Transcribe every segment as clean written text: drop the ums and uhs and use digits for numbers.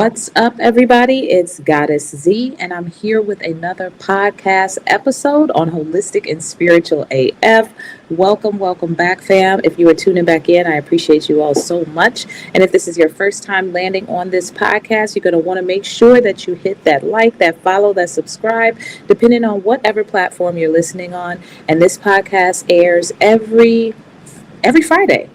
What's up, everybody? It's Goddess Z, and I'm here with another podcast episode on Holistic and Spiritual AF. Welcome back, fam. If you are tuning back in, I appreciate you all so much. And if this is your first time landing on this podcast, you're going to want to make sure that you hit that like, that follow, that subscribe, depending on whatever platform you're listening on. And this podcast airs every Friday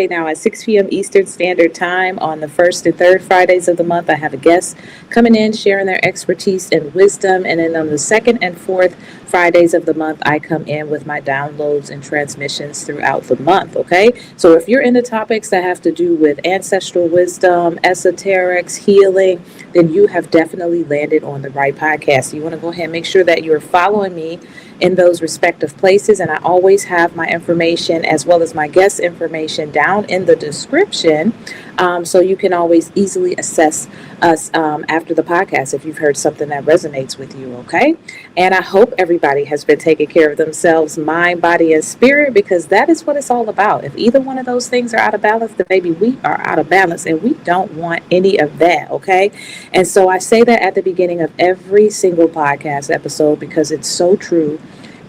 now at 6 p.m. Eastern Standard Time. On the first and third Fridays of the month, I have a guest coming in, sharing their expertise and wisdom. And then on the second and fourth Fridays of the month, I come in with my downloads and transmissions throughout the month, okay? So if you're into topics that have to do with ancestral wisdom, esoterics, healing, then you have definitely landed on the right podcast. So you want to go ahead and make sure that you're following me in those respective places, and I always have my information as well as my guest information down in the description, so you can always easily assess us after the podcast if you've heard something that resonates with you, okay? And I hope everybody has been taking care of themselves, mind, body, and spirit, because that is what it's all about. If either one of those things are out of balance, then maybe we are out of balance, and we don't want any of that, okay? And so I say that at the beginning of every single podcast episode because it's so true.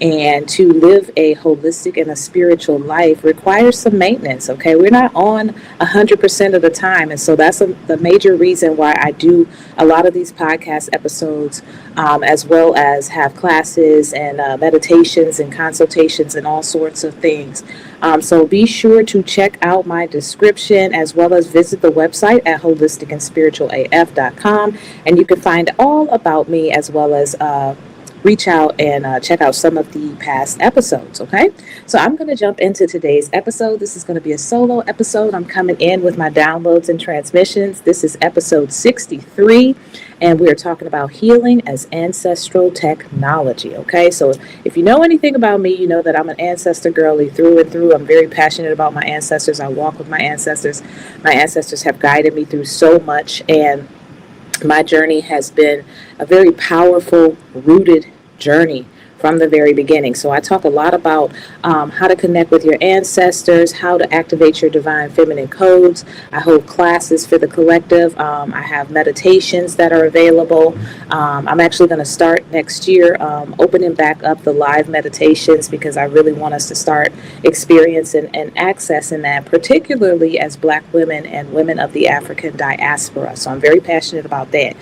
And to live a holistic and a spiritual life requires some maintenance, okay? We're not on 100% of the time. And so that's the major reason why I do a lot of these podcast episodes, as well as have classes and meditations and consultations and all sorts of things. So be sure to check out my description as well as visit the website at holisticandspiritualaf.com. And you can find all about me as well as reach out and check out some of the past episodes, okay? So I'm going to jump into today's episode. This is going to be a solo episode. I'm coming in with my downloads and transmissions. This is episode 63, and we are talking about healing as ancestral technology, okay? So if you know anything about me, you know that I'm an ancestor girly through and through. I'm very passionate about my ancestors. I walk with my ancestors. My ancestors have guided me through so much, and my journey has been a very powerful, rooted journey from the very beginning. So I talk a lot about how to connect with your ancestors, how to activate your divine feminine codes. I hold classes for the collective. I have meditations that are available. I'm actually going to start next year opening back up the live meditations because I really want us to start experiencing and accessing that, particularly as Black women and women of the African diaspora. So I'm very passionate about that.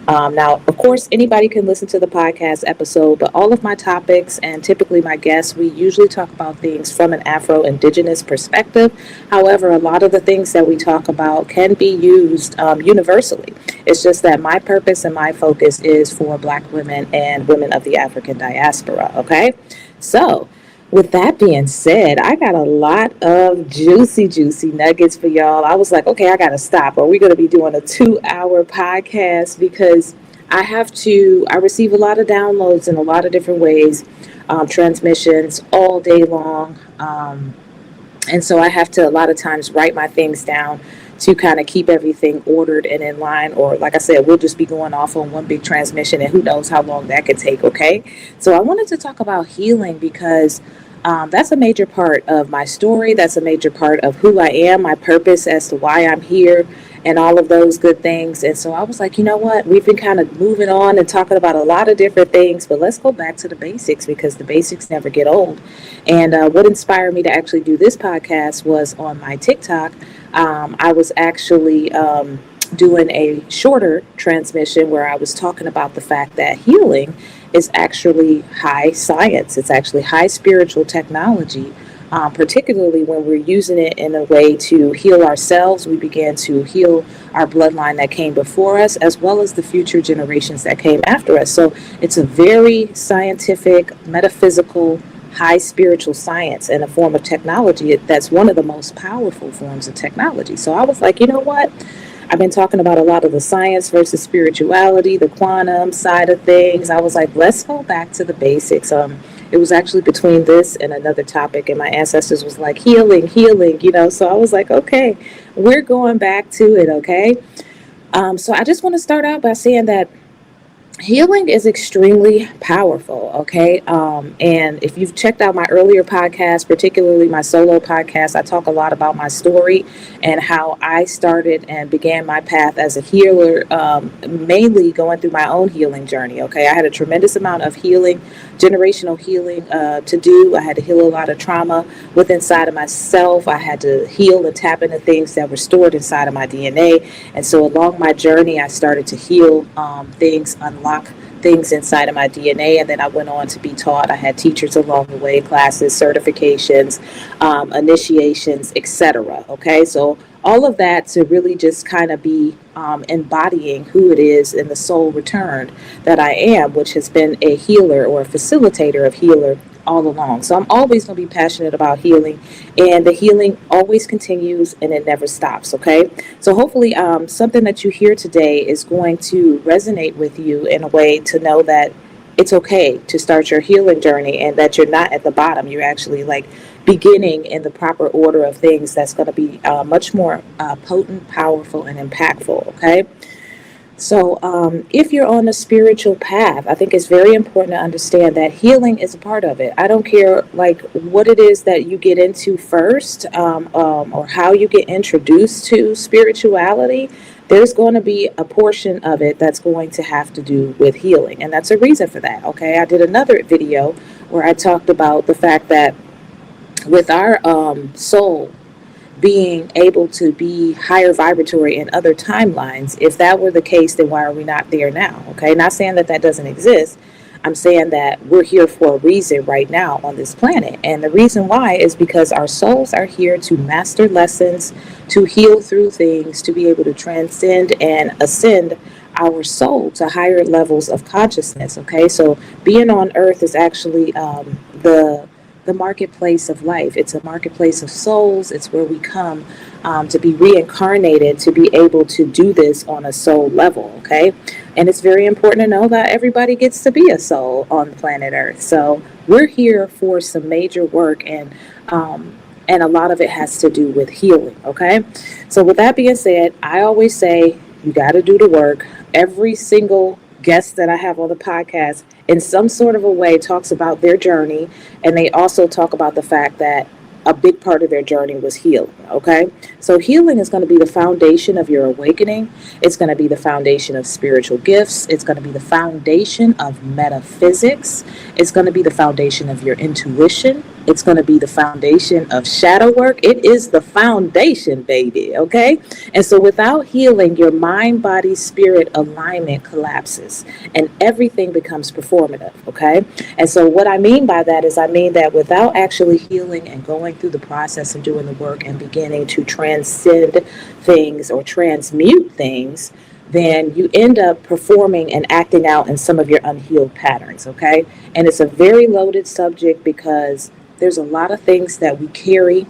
Now, of course, anybody can listen to the podcast episode, but all of my topics and typically my guests, we usually talk about things from an Afro-Indigenous perspective. However, a lot of the things that we talk about can be used universally. It's just that my purpose and my focus is for Black women and women of the African diaspora, okay? So, with that being said, I got a lot of juicy nuggets for y'all. I was like, okay, I got to stop. Are we going to be doing a 2-hour podcast? Because I receive a lot of downloads in a lot of different ways, transmissions all day long. And so I have to a lot of times write my things down to kind of keep everything ordered and in line, or like I said, we'll just be going off on one big transmission and who knows how long that could take, okay? So I wanted to talk about healing because that's a major part of my story. That's a major part of who I am, my purpose as to why I'm here, and all of those good things. And so I was like, you know what? We've been kind of moving on and talking about a lot of different things, but let's go back to the basics because the basics never get old. And what inspired me to actually do this podcast was on my TikTok. I was actually doing a shorter transmission where I was talking about the fact that healing is actually high science. It's actually high spiritual technology, particularly when we're using it in a way to heal ourselves. We began to heal our bloodline that came before us, as well as the future generations that came after us. So it's a very scientific, metaphysical, high spiritual science and a form of technology that's one of the most powerful forms of technology. So I was like, you know what? I've been talking about a lot of the science versus spirituality, the quantum side of things. I was like, let's go back to the basics. It was actually between this and another topic, and my ancestors was like, healing, so I was like, okay, we're going back to it, okay? So I just want to start out by saying that Healing is extremely powerful, okay? And if you've checked out my earlier podcast, particularly my solo podcast, I talk a lot about my story and how I started and began my path as a healer, mainly going through my own healing journey, okay? I had a tremendous amount of healing, generational healing to do. I had to heal a lot of trauma within inside of myself. I had to heal and tap into things that were stored inside of my DNA. And so along my journey, I started to heal things, unlock things inside of my DNA. And then I went on to be taught. I had teachers along the way, classes, certifications, initiations, etc. Okay, so all of that to really just kind of be embodying who it is in the soul returned that I am, which has been a healer or a facilitator of healer all along. So I'm always going to be passionate about healing, and the healing always continues and it never stops. Okay, so hopefully something that you hear today is going to resonate with you in a way to know that it's okay to start your healing journey and that you're not at the bottom. You're actually like beginning in the proper order of things that's going to be much more potent, powerful, and impactful. Okay, so, if you're on a spiritual path, I think it's very important to understand that healing is a part of it. I don't care like what it is that you get into first, or how you get introduced to spirituality. There's going to be a portion of it that's going to have to do with healing, and that's a reason for that. Okay, I did another video where I talked about the fact that with our soul being able to be higher vibratory in other timelines. If that were the case, then why are we not there now? Okay, not saying that that doesn't exist. I'm saying that we're here for a reason right now on this planet. And the reason why is because our souls are here to master lessons, to heal through things, to be able to transcend and ascend our soul to higher levels of consciousness. Okay, so being on earth is actually the marketplace of life. It's a marketplace of souls. It's where we come to be reincarnated, to be able to do this on a soul level, okay? And it's very important to know that everybody gets to be a soul on planet Earth. So we're here for some major work, and a lot of it has to do with healing, okay? So with that being said, I always say you got to do the work. Every single guest that I have on the podcast in some sort of a way talks about their journey, and they also talk about the fact that a big part of their journey was healing. Okay, so healing is going to be the foundation of your awakening. It's going to be the foundation of spiritual gifts. It's going to be the foundation of metaphysics. It's going to be the foundation of your intuition. It's going to be the foundation of shadow work. It is the foundation, baby. Okay, and so without healing, your mind, body, spirit alignment collapses and everything becomes performative. Okay, and so what I mean by that is I mean that without actually healing and going through the process and doing the work and beginning to transcend things or transmute things, then you end up performing and acting out in some of your unhealed patterns. Okay, and it's a very loaded subject because there's a lot of things that we carry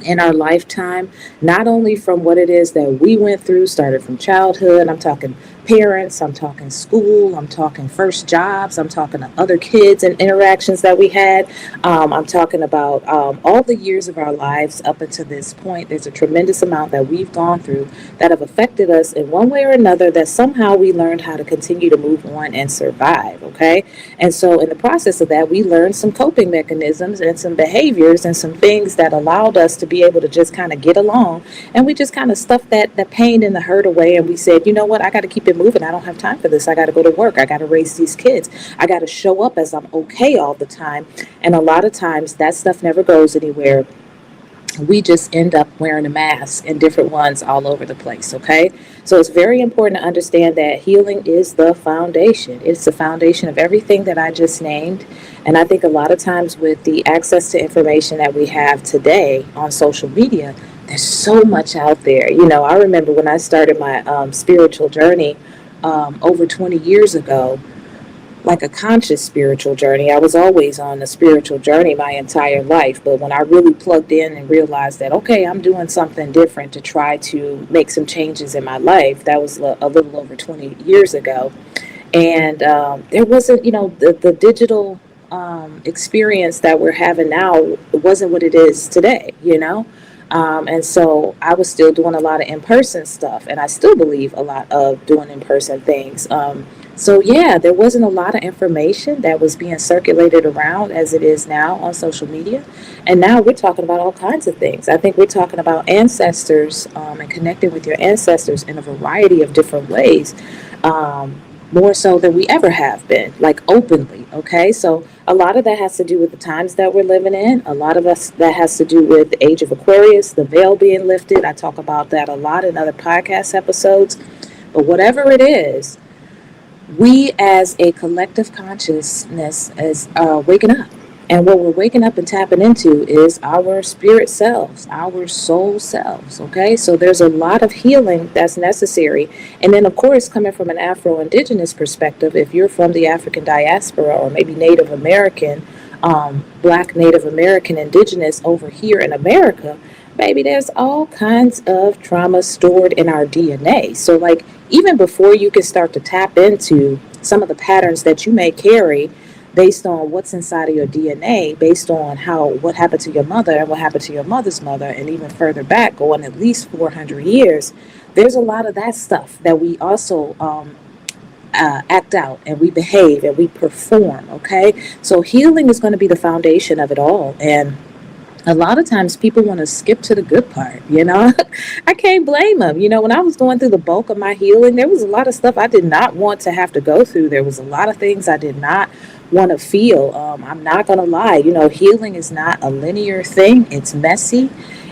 in our lifetime, not only from what it is that we went through, started from childhood. I'm talking parents, I'm talking school, I'm talking first jobs, I'm talking to other kids and interactions that we had. I'm talking about all the years of our lives up until this point. There's a tremendous amount that we've gone through that have affected us in one way or another, that somehow we learned how to continue to move on and survive. Okay, and so in the process of that, we learned some coping mechanisms and some behaviors and some things that allowed us to be able to just kind of get along. And we just kind of stuffed that pain and the hurt away, and we said, you know what, I got to keep it moving. I don't have time for this. I got to go to work. I got to raise these kids. I got to show up as I'm okay all the time. And a lot of times that stuff never goes anywhere. We just end up wearing a mask and different ones all over the place. Okay, so it's very important to understand that healing is the foundation. It's the foundation of everything that I just named. And I think a lot of times with the access to information that we have today on social media, there's so much out there. You know, I remember when I started my spiritual journey over 20 years ago, like a conscious spiritual journey. I was always on a spiritual journey my entire life, but when I really plugged in and realized that, okay, I'm doing something different to try to make some changes in my life, that was a little over 20 years ago. And there wasn't, the digital experience that we're having now wasn't what it is today. And so I was still doing a lot of in-person stuff, and I still believe a lot of doing in-person things. So yeah, there wasn't a lot of information that was being circulated around as it is now on social media, and now we're talking about all kinds of things. I think we're talking about ancestors and connecting with your ancestors in a variety of different ways, um, more so than we ever have been, like openly. Okay, so a lot of that has to do with the times that we're living in. A lot of us that has to do with the age of Aquarius, the veil being lifted. I talk about that a lot in other podcast episodes. But whatever it is, we as a collective consciousness is waking up. And what we're waking up and tapping into is our spirit selves, our soul selves. Okay, so there's a lot of healing that's necessary. And then, of course, coming from an Afro-Indigenous perspective, if you're from the African diaspora or maybe Native American, Black, Native American, Indigenous over here in America, baby, there's all kinds of trauma stored in our DNA. So, like, even before you can start to tap into some of the patterns that you may carry based on what's inside of your DNA, based on what happened to your mother and what happened to your mother's mother, and even further back, going at least 400 years, there's a lot of that stuff that we also act out and we behave and we perform. Okay, so healing is going to be the foundation of it all. And a lot of times people want to skip to the good part, you know. I can't blame them. You know, when I was going through the bulk of my healing, there was a lot of stuff I did not want to have to go through. There was a lot of things I did not want to feel. I'm not going to lie. You know, healing is not a linear thing. It's messy.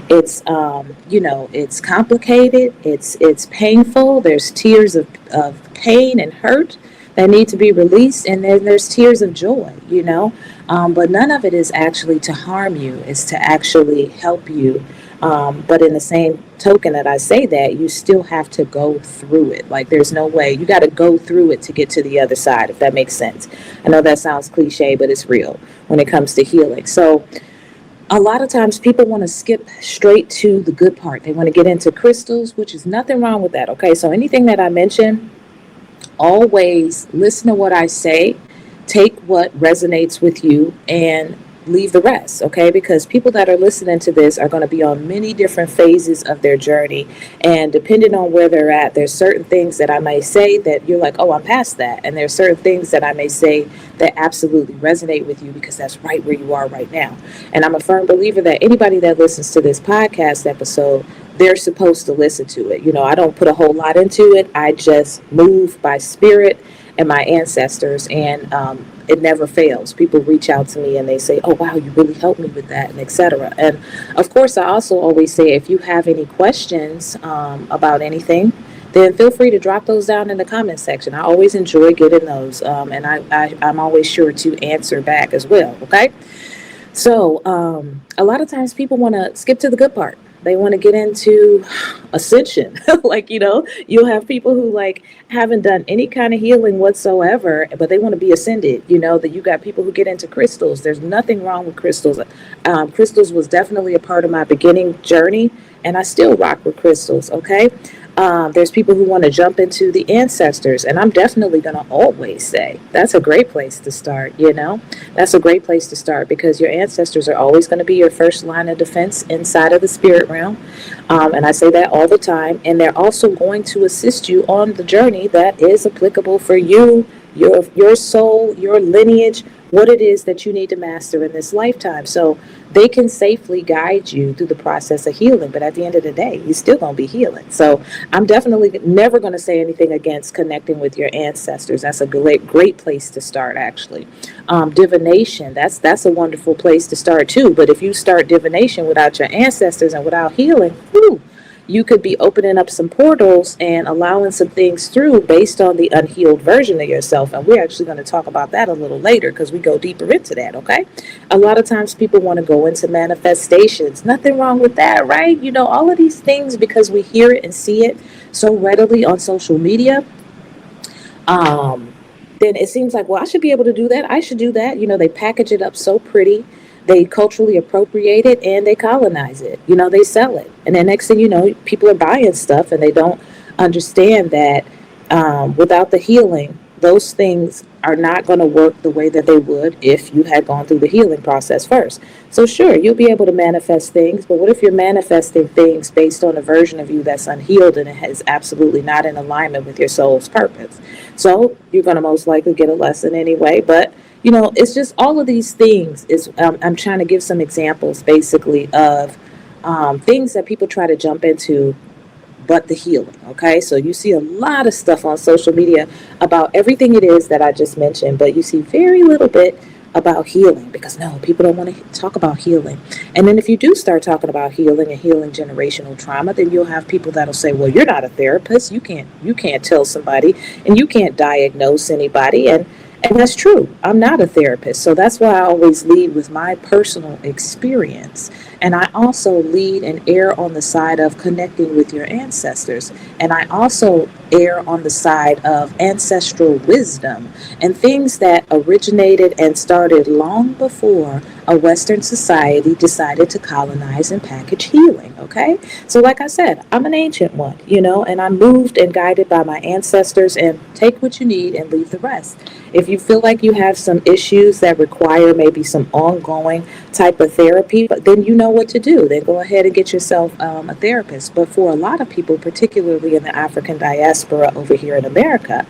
It's, it's complicated. It's painful. There's tears of pain and hurt that need to be released. And then there's tears of joy, you know. But none of it is actually to harm you. It's to actually help you. But in the same token that I say that, you still have to go through it. Like, there's no way. You got to go through it to get to the other side, if that makes sense. I know that sounds cliche, but it's real when it comes to healing. So a lot of times people want to skip straight to the good part. They want to get into crystals, which is nothing wrong with that. Okay, so anything that I mention, always listen to what I say, take what resonates with you, and leave the rest. Okay, because people that are listening to this are going to be on many different phases of their journey, and depending on where they're at, there's certain things that I may say that you're like, oh, I'm past that, and there's certain things that I may say that absolutely resonate with you because that's right where you are right now. And I'm a firm believer that anybody that listens to this podcast episode, they're supposed to listen to it. You know, I don't put a whole lot into it. I just move by spirit and my ancestors, and it never fails. People reach out to me and they say, oh, wow, you really helped me with that, and etc. And of course, I also always say, if you have any questions about anything, then feel free to drop those down in the comment section. I always enjoy getting those, and I'm always sure to answer back as well. Okay. So a lot of times people want to skip to the good part. They want to get into ascension. Like, you know, you'll have people who like haven't done any kind of healing whatsoever, but they want to be ascended. You know, that you got people who get into crystals. There's nothing wrong with crystals. Crystals was definitely a part of my beginning journey, and I still rock with crystals. Okay. There's people who want to jump into the ancestors, and I'm definitely going to always say that's a great place to start. You know, that's a great place to start because your ancestors are always going to be your first line of defense inside of the spirit realm. And I say that all the time. And they're also going to assist you on the journey that is applicable for you, your soul, your lineage, what it is that you need to master in this lifetime. So they can safely guide you through the process of healing. But at the end of the day, you're still going to be healing. So I'm definitely never going to say anything against connecting with your ancestors. That's a great place to start, actually. Divination, that's a wonderful place to start too. But if you start divination without your ancestors and without healing, whew, you could be opening up some portals and allowing some things through based on the unhealed version of yourself. And we're actually going to talk about that a little later because we go deeper into that, okay? A lot of times people want to go into manifestations. Nothing wrong with that, right? You know, all of these things, because we hear it and see it so readily on social media, then it seems like, well, I should be able to do that. I should do that. You know, they package it up so pretty. They culturally appropriate it and they colonize it. You know, they sell it. And then next thing you know, people are buying stuff and they don't understand that without the healing, those things are not going to work the way that they would if you had gone through the healing process first. So sure, you'll be able to manifest things, but what if you're manifesting things based on a version of you that's unhealed and it is absolutely not in alignment with your soul's purpose? So you're going to most likely get a lesson anyway, but it's just all of these things is I'm trying to give some examples basically of things that people try to jump into, but the healing. Okay, so you see a lot of stuff on social media about everything it is that I just mentioned, but you see very little bit about healing, because no, people don't want to talk about healing. And then if you do start talking about healing and healing generational trauma, then you'll have people that'll say, well, you're not a therapist, you can't tell somebody, and you can't diagnose anybody. And that's true. I'm not a therapist. So that's why I always lead with my personal experience. And I also lead and err on the side of connecting with your ancestors. And I also err on the side of ancestral wisdom and things that originated and started long before a Western society decided to colonize and package healing. Okay. So, like I said, I'm an ancient one, and I'm moved and guided by my ancestors, and take what you need and leave the rest. If you feel like you have some issues that require maybe some ongoing type of therapy, but then you know what to do. Then go ahead and get yourself a therapist. But for a lot of people, particularly in the African diaspora over here in America,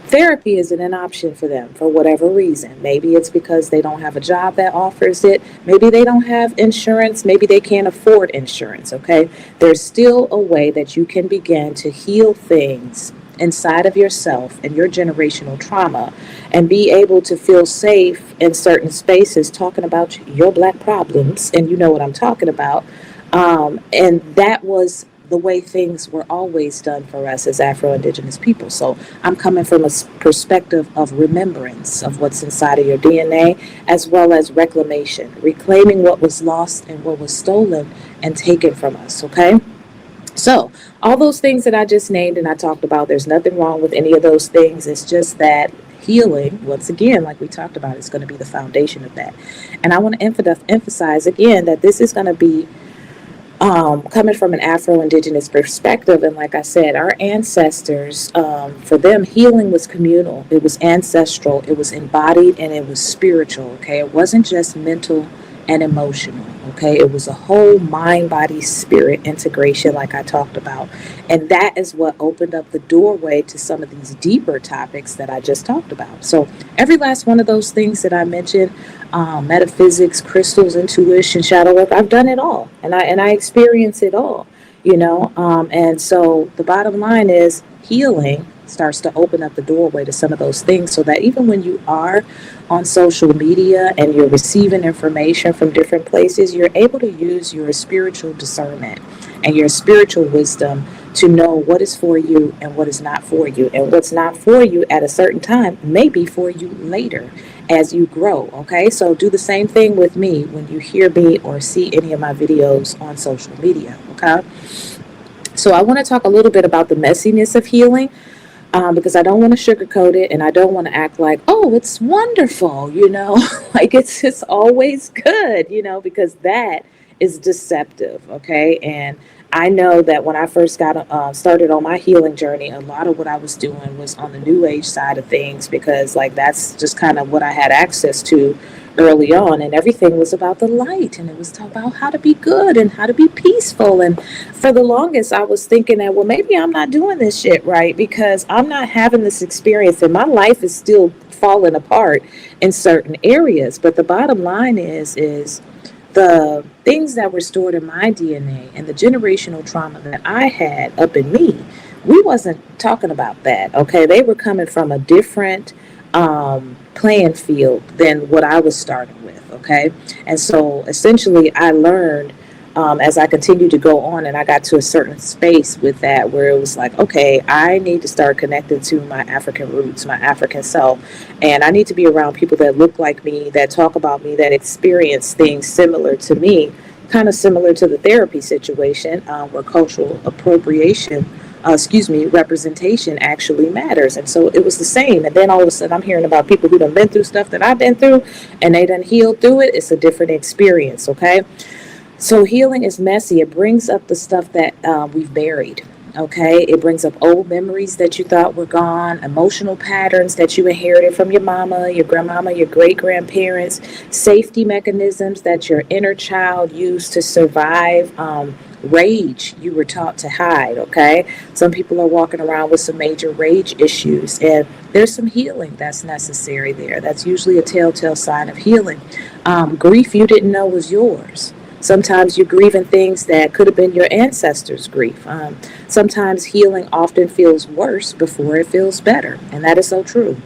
therapy isn't an option for them for whatever reason. Maybe it's because they don't have a job that offers it. Maybe they don't have insurance. Maybe they can't afford insurance. Okay. There's still a way that you can begin to heal things inside of yourself and your generational trauma and be able to feel safe in certain spaces talking about your Black problems. And you know what I'm talking about. And that was the way things were always done for us as Afro-Indigenous people. So I'm coming from a perspective of remembrance of what's inside of your DNA, as well as reclamation, reclaiming what was lost and what was stolen and taken from us. Okay. So all those things that I just named and I talked about, there's nothing wrong with any of those things. It's just that healing, once again, like we talked about, is going to be the foundation of that. And I want to emphasize again that this is going to be coming from an Afro-Indigenous perspective. And like I said, our ancestors, for them, healing was communal. It was ancestral. It was embodied, and it was spiritual. Okay. It wasn't just mental and emotional. Okay. It was a whole mind, body, spirit integration, like I talked about. And that is what opened up the doorway to some of these deeper topics that I just talked about. So every last one of those things that I mentioned, metaphysics, crystals, intuition, shadow work, I've done it all, and I experience it all, and so the bottom line is healing starts to open up the doorway to some of those things, so that even when you are on social media and you're receiving information from different places, you're able to use your spiritual discernment and your spiritual wisdom to know what is for you and what is not for you. And what's not for you at a certain time may be for you later as you grow. Okay, so do the same thing with me when you hear me or see any of my videos on social media. Okay, so I want to talk a little bit about the messiness of healing. Because I don't want to sugarcoat it, and I don't want to act like, oh, it's wonderful, like it's always good, because that is deceptive. Okay. And I know that when I first got started on my healing journey, a lot of what I was doing was on the new age side of things, because like that's just kind of what I had access to early on, and everything was about the light, and it was about how to be good and how to be peaceful. And for the longest I was thinking that, well, maybe I'm not doing this shit right, because I'm not having this experience and my life is still falling apart in certain areas. But the bottom line is the things that were stored in my DNA and the generational trauma that I had up in me, we wasn't talking about that. Okay, they were coming from a different playing field than what I was starting with. Okay, and so essentially I learned as I continued to go on, and I got to a certain space with that where it was like, okay, I need to start connecting to my African roots, my African self, and I need to be around people that look like me, that talk about me, that experience things similar to me, kind of similar to the therapy situation, where cultural appropriation, representation actually matters. And so it was the same. And then all of a sudden I'm hearing about people who done been through stuff that I've been through, and they done healed through it. It's a different experience. Okay. So healing is messy. It brings up the stuff that we've buried. Okay, it brings up old memories that you thought were gone, emotional patterns that you inherited from your mama, your grandmama, your great grandparents, safety mechanisms that your inner child used to survive, rage you were taught to hide. Okay, some people are walking around with some major rage issues, and there's some healing that's necessary there. That's usually a telltale sign of healing. Grief you didn't know was yours. Sometimes you're grieving things that could have been your ancestors' grief. Sometimes healing often feels worse before it feels better, and that is so true.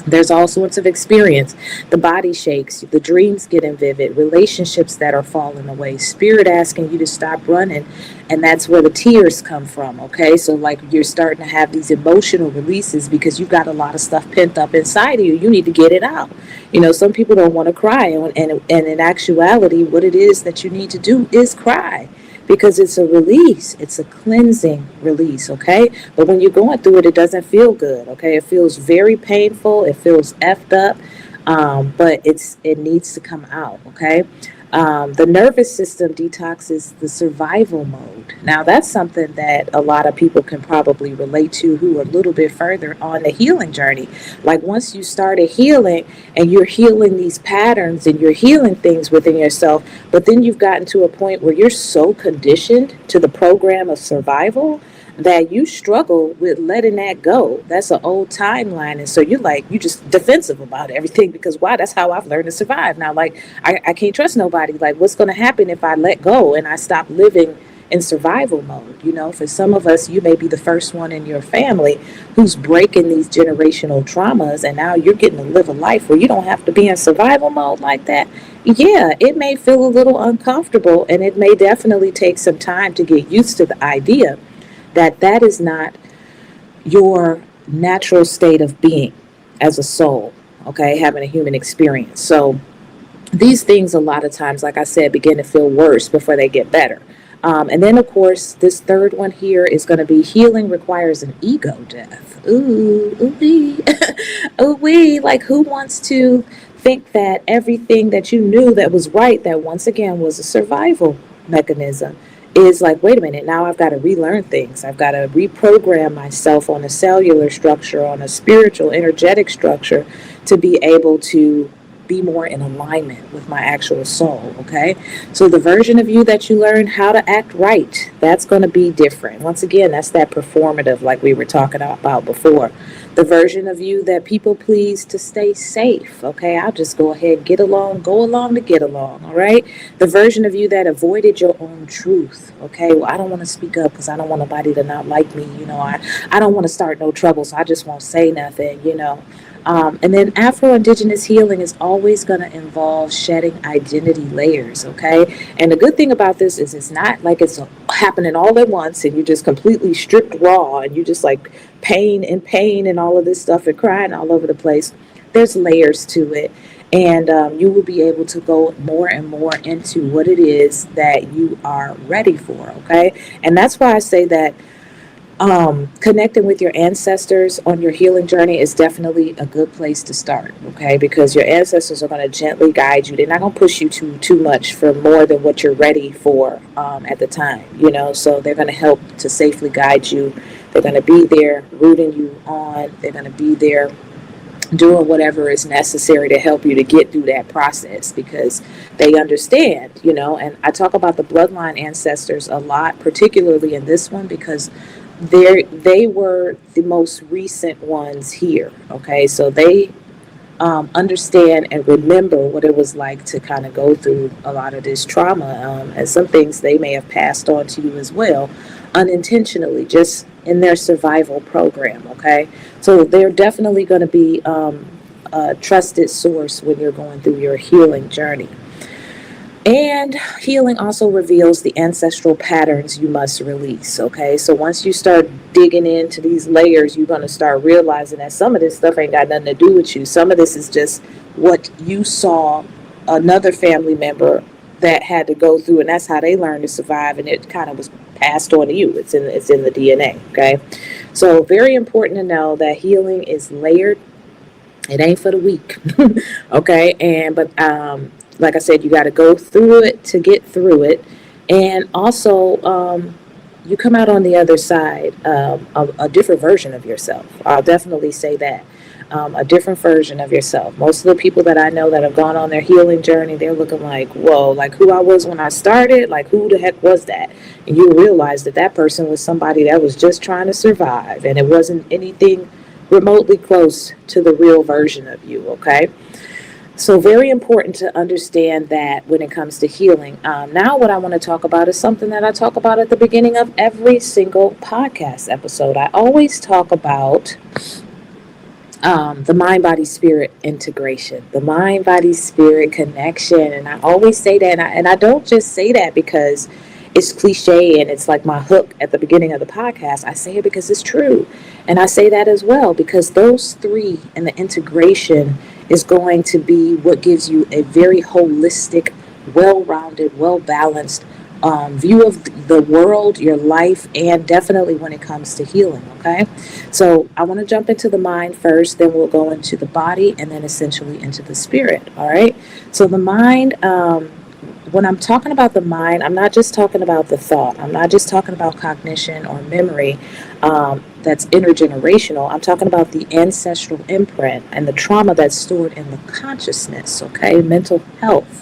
There's all sorts of experience. The body shakes, the dreams getting vivid, relationships that are falling away, spirit asking you to stop running, and that's where the tears come from. Okay, so like you're starting to have these emotional releases because you've got a lot of stuff pent up inside of you. You need to get it out. Some people don't want to cry, and in actuality, what it is that you need to do is cry because it's a release. It's a cleansing release, okay? But when you're going through it, it doesn't feel good, okay? It feels very painful. It feels effed up, but it needs to come out, okay? The nervous system detoxes the survival mode. Now, that's something that a lot of people can probably relate to who are a little bit further on the healing journey. Like once you started healing and you're healing these patterns and you're healing things within yourself, but then you've gotten to a point where you're so conditioned to the program of survival that you struggle with letting that go. That's an old timeline. And so you just defensive about everything because why? That's how I've learned to survive. Now, like, I can't trust nobody. Like, what's going to happen if I let go and I stop living in survival mode? For some of us, you may be the first one in your family who's breaking these generational traumas. And now you're getting to live a life where you don't have to be in survival mode like that. Yeah, it may feel a little uncomfortable and it may definitely take some time to get used to the idea that that is not your natural state of being as a soul, okay, having a human experience. So these things, a lot of times, like I said, begin to feel worse before they get better. And then, of course, this third one here is going to be healing requires an ego death. Ooh, ooh wee. Ooh wee. Like, who wants to think that everything that you knew that was right, that once again was a survival mechanism, is like, wait a minute, now I've got to relearn things. I've got to reprogram myself on a cellular structure, on a spiritual, energetic structure to be able to be more in alignment with my actual soul, okay? So the version of you that you learn how to act right, that's going to be different. Once again, that's that performative like we were talking about before. The version of you that people please to stay safe, okay? I'll just go ahead, go along to get along, all right? The version of you that avoided your own truth, okay? Well, I don't want to speak up because I don't want nobody to not like me, I don't want to start no trouble, so I just won't say nothing. And then Afro-Indigenous healing is always going to involve shedding identity layers, okay? And the good thing about this is it's not like it's happening all at once and you're just completely stripped raw and you just like pain and all of this stuff and crying all over the place. There's layers to it. And you will be able to go more and more into what it is that you are ready for, okay? And that's why I say that connecting with your ancestors on your healing journey is definitely a good place to start, okay? Because your ancestors are going to gently guide you. They're not going to push you too much for more than what you're ready for at the time, So they're going to help to safely guide you. They're going to be there rooting you on. They're going to be there doing whatever is necessary to help you to get through that process because they understand, and I talk about the bloodline ancestors a lot, particularly in this one because they were the most recent ones here, okay? So they understand and remember what it was like to kind of go through a lot of this trauma, and some things they may have passed on to you as well, unintentionally, just in their survival program, okay? So they're definitely going to be a trusted source when you're going through your healing journey. And healing also reveals the ancestral patterns you must release, okay? So once you start digging into these layers, you're going to start realizing that some of this stuff ain't got nothing to do with you. Some of this is just what you saw another family member that had to go through, and that's how they learned to survive, and it kind of was passed on to you. It's in the DNA, okay? So very important to know that healing is layered. It ain't for the weak, okay? But like I said, you got to go through it to get through it. And also, you come out on the other side a different version of yourself. I'll definitely say that. A different version of yourself. Most of the people that I know that have gone on their healing journey, they're looking like, whoa, like who I was when I started, like who the heck was that? And you realize that that person was somebody that was just trying to survive, and it wasn't anything remotely close to the real version of you, okay? So, very important to understand that when it comes to healing. Now, what I want to talk about is something that I talk about at the beginning of every single podcast episode. I always talk about the mind body spirit integration, the mind body spirit connection. And I always say that, and I don't just say that because it's cliche and it's like my hook at the beginning of the podcast. I say it because it's true. And I say that as well because those three and the integration is going to be what gives you a very holistic, well rounded, well balanced view of the world, your life, and definitely when it comes to healing. Okay. So I want to jump into the mind first, then we'll go into the body, and then essentially into the spirit. All right. So the mind, when I'm talking about the mind, I'm not just talking about the thought. I'm not just talking about cognition or memory that's intergenerational. I'm talking about the ancestral imprint and the trauma that's stored in the consciousness, okay? Mental health.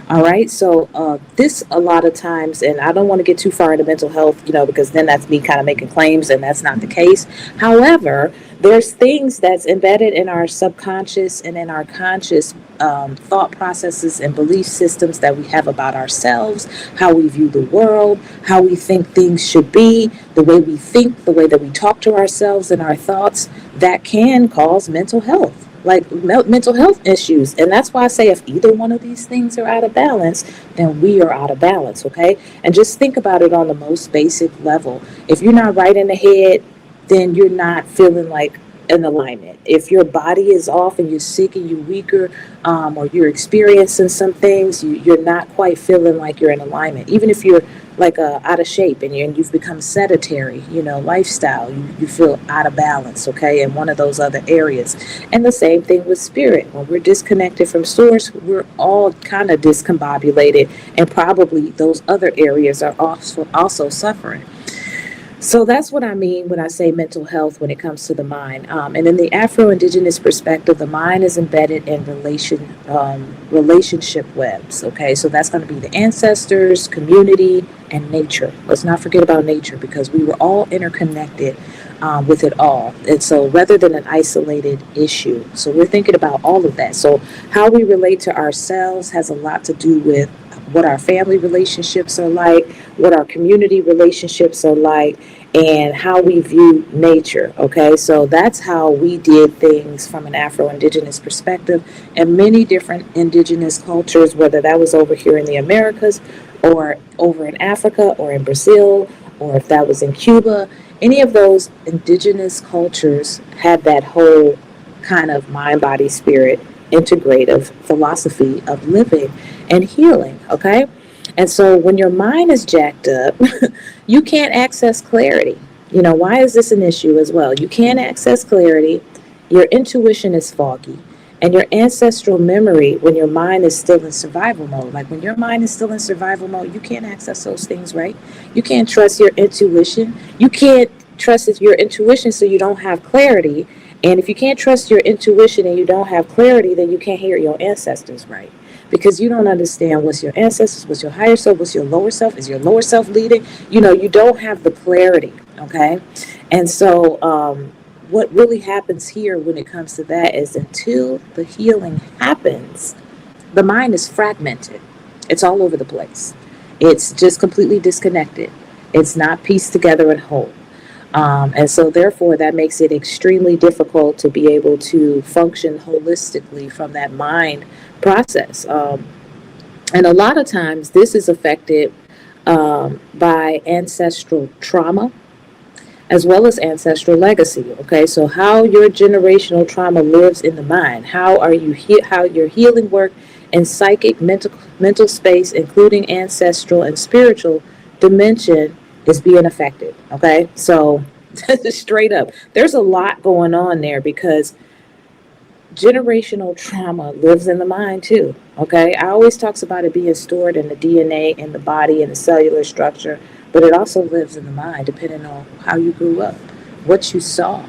All right, so this a lot of times, and I don't want to get too far into mental health, because then that's me kind of making claims, and that's not the case. However, there's things that's embedded in our subconscious and in our conscious thought processes and belief systems that we have about ourselves, how we view the world, how we think things should be, the way we think, the way that we talk to ourselves and our thoughts, that can cause mental health, like mental health issues. And that's why I say if either one of these things are out of balance, then we are out of balance, okay? And just think about it on the most basic level. If you're not right in the head, then you're not feeling like in alignment. If your body is off and you're sick and you're weaker, or you're experiencing some things, you're not quite feeling like you're in alignment. Even if you're like out of shape and you've become sedentary, lifestyle, you feel out of balance, okay, in one of those other areas. And the same thing with spirit. When we're disconnected from source, we're all kind of discombobulated, and probably those other areas are also suffering. So that's what I mean when I say mental health when it comes to the mind. And in the Afro-Indigenous perspective, the mind is embedded in relationship webs. Okay, so that's going to be the ancestors, community, and nature. Let's not forget about nature because we were all interconnected with it all. And so rather than an isolated issue, so we're thinking about all of that. So how we relate to ourselves has a lot to do with what our family relationships are like, what our community relationships are like, and how we view nature. Okay, so that's how we did things from an Afro-Indigenous perspective, and many different indigenous cultures, whether that was over here in the Americas or over in Africa or in Brazil, or if that was in Cuba, any of those indigenous cultures had that whole kind of mind, body, spirit integrative philosophy of living and healing, okay? And so when your mind is jacked up, you can't access clarity. Why is this an issue as well? You can't access clarity, your intuition is foggy, and your ancestral memory when your mind is still in survival mode. Like when your mind is still in survival mode, you can't access those things, right? You can't trust your intuition. You can't trust your intuition, so you don't have clarity. And if you can't trust your intuition and you don't have clarity, then you can't hear your ancestors right. Because you don't understand what's your ancestors, what's your higher self, what's your lower self, is your lower self leading? You don't have the clarity, okay? And so what really happens here when it comes to that is until the healing happens, the mind is fragmented. It's all over the place. It's just completely disconnected. It's not pieced together and whole. And so therefore that makes it extremely difficult to be able to function holistically from that mind process. And a lot of times this is affected by ancestral trauma as well as ancestral legacy. Okay, so how your generational trauma lives in the mind, how your healing work in psychic, mental space, including ancestral and spiritual dimension, is being affected. Okay, so straight up, there's a lot going on there because generational trauma lives in the mind too. Okay, I always talks about it being stored in the DNA, in the body, in the cellular structure, but it also lives in the mind, depending on how you grew up, what you saw.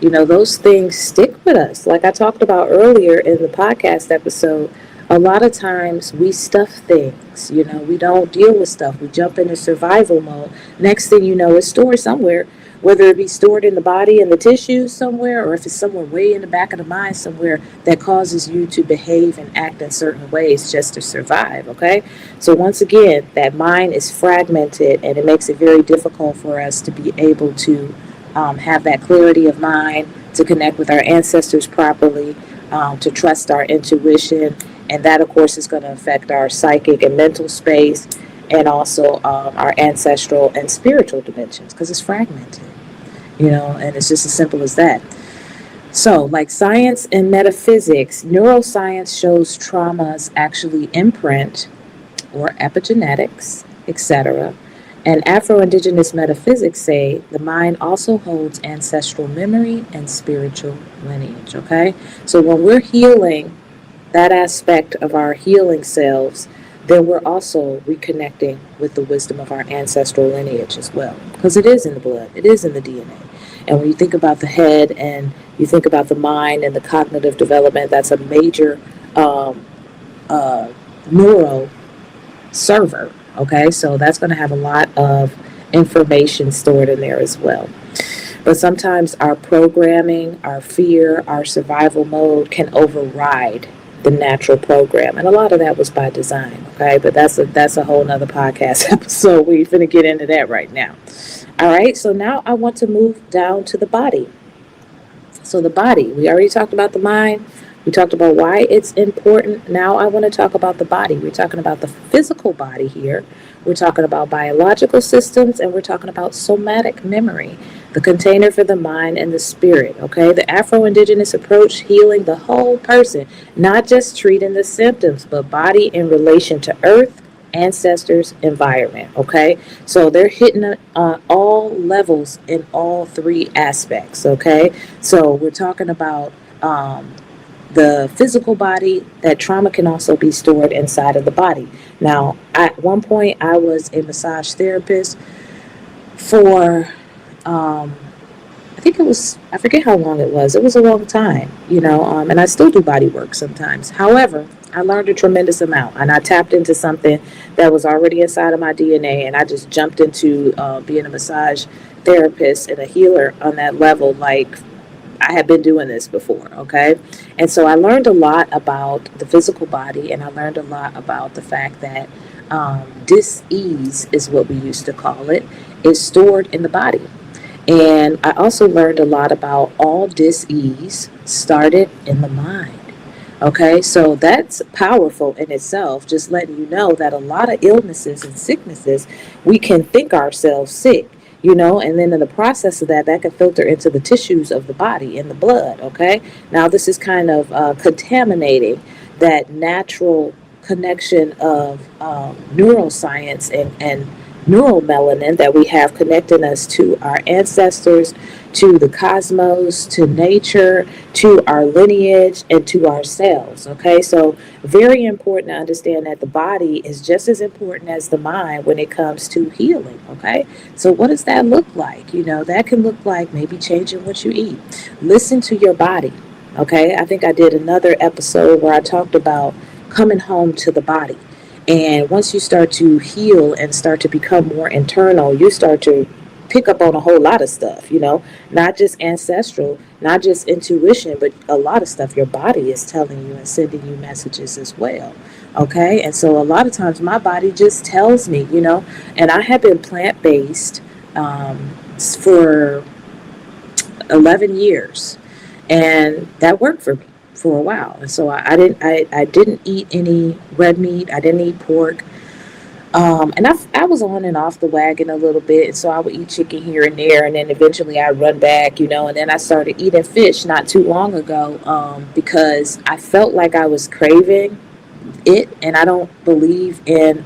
Those things stick with us. Like I talked about earlier in the podcast episode, a lot of times we stuff things. We don't deal with stuff. We jump into survival mode. Next thing you know, it's stored somewhere, whether it be stored in the body and the tissues somewhere, or if it's somewhere way in the back of the mind somewhere that causes you to behave and act in certain ways just to survive. Okay? So once again, that mind is fragmented, and it makes it very difficult for us to be able to have that clarity of mind, to connect with our ancestors properly, to trust our intuition. And that, of course, is going to affect our psychic and mental space, and also our ancestral and spiritual dimensions, because it's fragmented, and it's just as simple as that. So, like science and metaphysics, neuroscience shows traumas actually imprint or epigenetics, etc. And Afro-Indigenous metaphysics say the mind also holds ancestral memory and spiritual lineage, okay? So when we're healing that aspect of our healing selves, then we're also reconnecting with the wisdom of our ancestral lineage as well. Because it is in the blood, it is in the DNA. And when you think about the head and you think about the mind and the cognitive development, that's a major neuro server. Okay, so that's going to have a lot of information stored in there as well. But sometimes our programming, our fear, our survival mode can override the natural program, and a lot of that was by design. Okay, but that's a whole nother podcast episode. We're going to get into that right now. All right, so now I want to move down to the body. So the body, we already talked about the mind. We talked about why it's important. Now I want to talk about the body. We're talking about the physical body here. We're talking about biological systems, and we're talking about somatic memory, the container for the mind and the spirit. Okay, the Afro-Indigenous approach, healing the whole person, not just treating the symptoms, but body in relation to earth, ancestors, environment. Okay, so they're hitting on all levels in all three aspects. Okay, so we're talking about the physical body, that trauma can also be stored inside of the body. Now, at one point, I was a massage therapist for, I think it was, I forget how long it was. It was a long time, and I still do body work sometimes. However, I learned a tremendous amount, and I tapped into something that was already inside of my DNA, and I just jumped into being a massage therapist and a healer on that level, like I had been doing this before, okay? And so I learned a lot about the physical body, and I learned a lot about the fact that dis-ease is what we used to call it, is stored in the body. And I also learned a lot about all dis-ease started in the mind. Okay, so that's powerful in itself, just letting you know that a lot of illnesses and sicknesses, we can think ourselves sick, and then in the process of that can filter into the tissues of the body, in the blood. Okay, now this is kind of contaminating that natural connection of neuroscience and neuromelanin that we have connecting us to our ancestors, to the cosmos, to nature, to our lineage, and to ourselves. Okay, so very important to understand that the body is just as important as the mind when it comes to healing. Okay, so what does that look like? That can look like maybe changing what you eat. Listen to your body. Okay, I think I did another episode where I talked about coming home to the body. And once you start to heal and start to become more internal, you start to pick up on a whole lot of stuff, not just ancestral, not just intuition, but a lot of stuff your body is telling you and sending you messages as well. Okay, and so a lot of times my body just tells me, and I have been plant-based for 11 years, and that worked for me for a while. And so I didn't eat any red meat. I didn't eat pork. And I was on and off the wagon a little bit. And so I would eat chicken here and there. And then eventually I'd run back, and then I started eating fish not too long ago because I felt like I was craving it. And I don't believe in,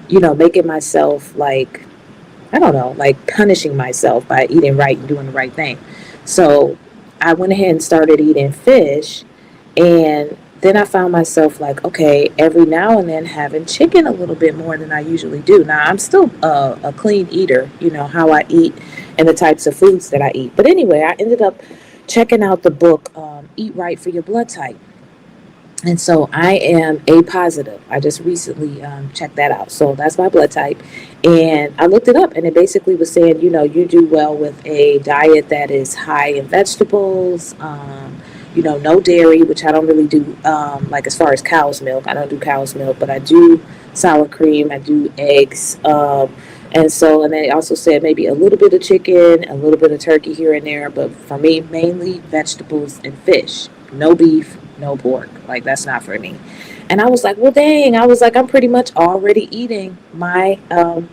making myself like, I don't know, like punishing myself by eating right and doing the right thing. So I went ahead and started eating fish, and then I found myself like, okay, every now and then having chicken a little bit more than I usually do. Now, I'm still a clean eater, how I eat and the types of foods that I eat. But anyway, I ended up checking out the book, Eat Right for Your Blood Type. And so I am A positive. I just recently checked that out. So that's my blood type. And I looked it up, and it basically was saying, you do well with a diet that is high in vegetables, no dairy, which I don't really do, like as far as cow's milk. I don't do cow's milk, but I do sour cream, I do eggs. And they also said maybe a little bit of chicken, a little bit of turkey here and there. But for me, mainly vegetables and fish. No beef, no pork. Like, that's not for me. And I was like, well, dang. I was like, I'm pretty much already eating my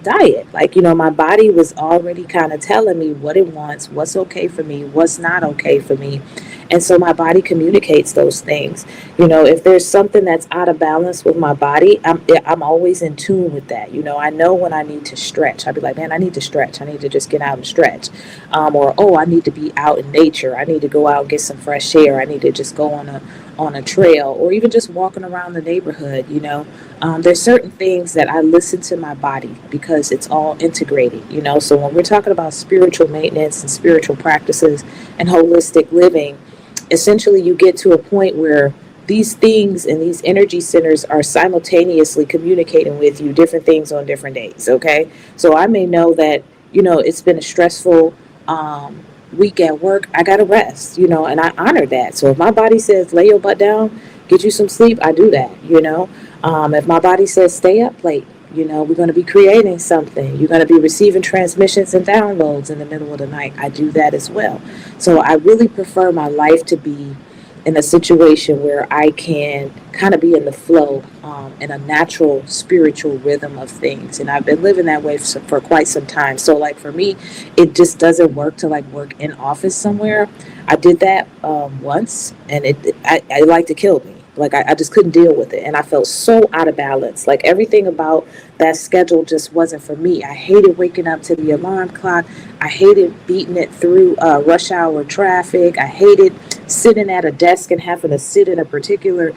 diet. Like, my body was already kind of telling me what it wants, what's okay for me, what's not okay for me. And so my body communicates those things. If there's something that's out of balance with my body, I'm always in tune with that. I know when I need to stretch. I'd be like, man, I need to stretch. I need to just get out and stretch. Or, oh, I need to be out in nature. I need to go out and get some fresh air. I need to just go on a trail, or even just walking around the neighborhood. There's certain things that I listen to my body because it's all integrated. So when we're talking about spiritual maintenance and spiritual practices and holistic living, essentially you get to a point where these things and these energy centers are simultaneously communicating with you different things on different days. Okay, so I may know that it's been a stressful week at work. I gotta rest, and I honor that. So if my body says lay your butt down, get you some sleep, I do that. If my body says stay up late, we're going to be creating something, you're going to be receiving transmissions and downloads in the middle of the night, I do that as well. So I really prefer my life to be in a situation where I can kind of be in the flow, in a natural spiritual rhythm of things. And I've been living that way for quite some time. So like for me, it just doesn't work to like work in office somewhere. I did that once, and I like to kill me. Like I just couldn't deal with it, and I felt so out of balance. Like everything about that schedule just wasn't for me. I hated waking up to the alarm clock. I hated beating it through rush hour traffic. I hated sitting at a desk and having to sit in a particular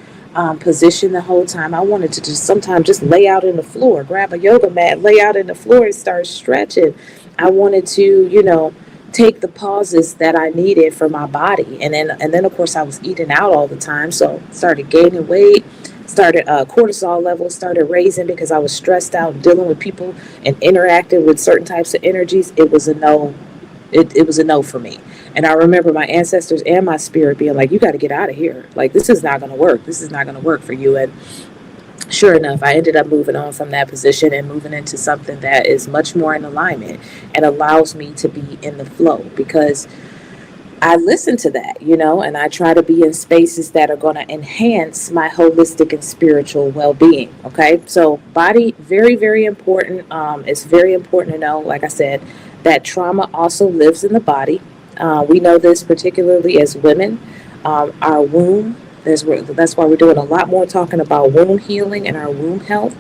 position the whole time. I wanted to just sometimes just lay out in the floor, grab a yoga mat, lay out in the floor and start stretching. I wanted to, take the pauses that I needed for my body. And then of course I was eating out all the time. So started gaining weight, started cortisol levels started raising because I was stressed out dealing with people and interacting with certain types of energies. It was a no. It was a no for me. And I remember my ancestors and my spirit being like, you got to get out of here. Like, this is not going to work. This is not going to work for you. And sure enough, I ended up moving on from that position and moving into something that is much more in alignment and allows me to be in the flow, because I listen to that, and I try to be in spaces that are going to enhance my holistic and spiritual well-being. Okay, so body, very, very important. It's very important to know, like I said, that trauma also lives in the body. We know this particularly as women. Our womb, that's why we're doing a lot more talking about wound healing and our womb health,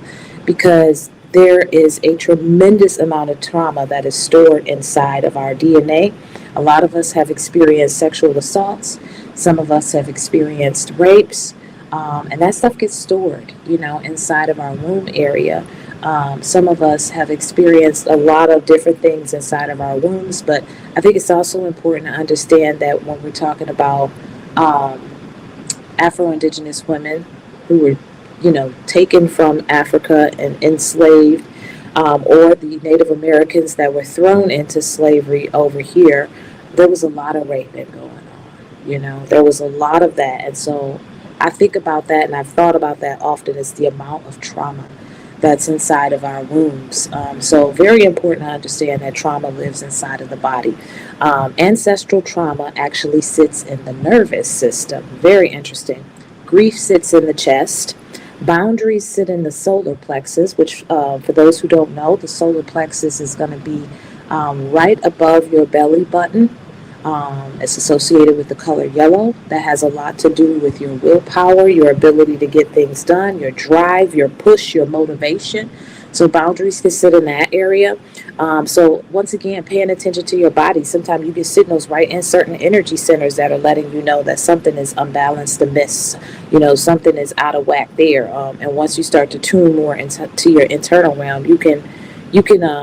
because there is a tremendous amount of trauma that is stored inside of our DNA. A lot of us have experienced sexual assaults. Some of us have experienced rapes. And that stuff gets stored, inside of our womb area. Some of us have experienced a lot of different things inside of our wombs, but I think it's also important to understand that when we're talking about Afro-Indigenous women who were, taken from Africa and enslaved, or the Native Americans that were thrown into slavery over here, there was a lot of raping going on. There was a lot of that. And so I think about that, and I've thought about that often, is the amount of trauma that's inside of our wombs. So very important to understand that trauma lives inside of the body. Ancestral trauma actually sits in the nervous system. Very interesting. Grief sits in the chest. Boundaries sit in the solar plexus, which for those who don't know, the solar plexus is going to be right above your belly button. It's associated with the color yellow. That has a lot to do with your willpower, your ability to get things done, your drive, your push, your motivation. So boundaries can sit in that area. So once again, paying attention to your body. Sometimes you get signals right in certain energy centers that are letting you know that something is unbalanced, amiss. Something is out of whack there. And once you start to tune more into your internal realm, you can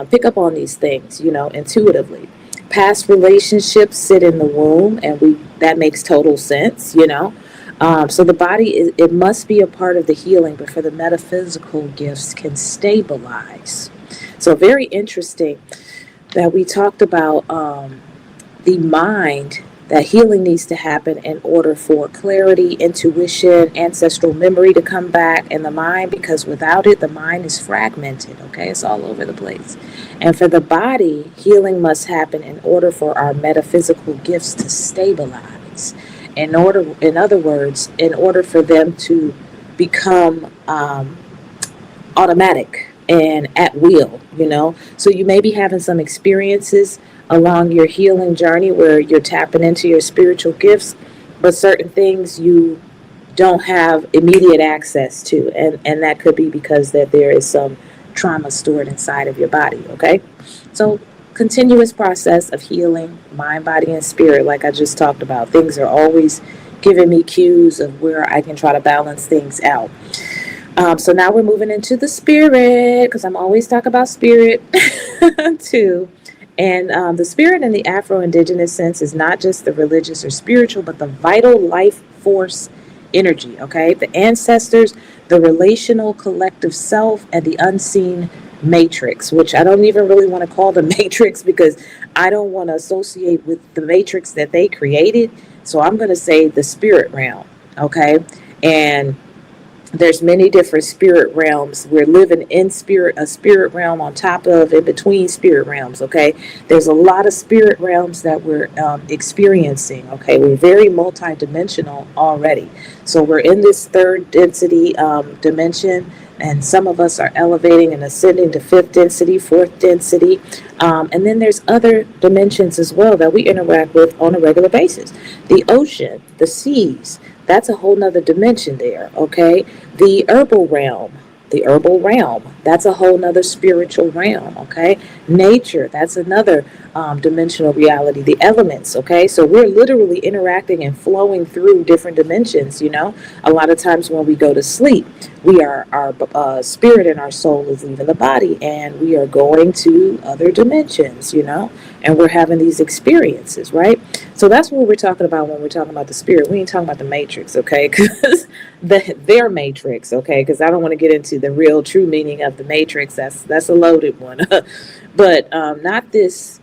pick up on these things, intuitively. Past relationships sit in the womb, and we that makes total sense. So the body it must be a part of the healing, but for the metaphysical gifts can stabilize. So very interesting that we talked about the mind, that healing needs to happen in order for clarity, intuition, ancestral memory to come back in the mind, because without it, the mind is fragmented, okay? It's all over the place. And for the body, healing must happen in order for our metaphysical gifts to stabilize. In other words, in order for them to become automatic and at will. So you may be having some experiences along your healing journey where you're tapping into your spiritual gifts, but certain things you don't have immediate access to, and that could be because that there is some trauma stored inside of your body. Okay, so continuous process of healing, mind, body, and spirit. Like I just talked about, things are always giving me cues of where I can try to balance things out. So now we're moving into the spirit, because I'm always talking about spirit too. And the spirit in the Afro-Indigenous sense is not just the religious or spiritual, but the vital life force energy, okay? The ancestors, the relational collective self, and the unseen matrix, which I don't even really want to call the matrix because I don't want to associate with the matrix that they created. So I'm going to say the spirit realm, okay? And there's many different spirit realms. We're living in a spirit realm on top of, in between spirit realms, okay? There's a lot of spirit realms that we're experiencing, okay? We're very multidimensional already. So we're in this third density dimension, and some of us are elevating and ascending to fifth density, fourth density. And then there's other dimensions as well that we interact with on a regular basis. The ocean, the seas, that's a whole nother dimension there, okay? The herbal realm, that's a whole nother spiritual realm, okay? Nature, that's another dimensional reality. The elements, okay? So we're literally interacting and flowing through different dimensions. A lot of times when we go to sleep, our spirit and our soul is leaving the body, and we are going to other dimensions, and we're having these experiences, right? So that's what we're talking about when we're talking about the spirit. We ain't talking about the matrix, okay? Because their matrix, okay? Because I don't want to get into the real true meaning of the matrix. That's a loaded one. But not this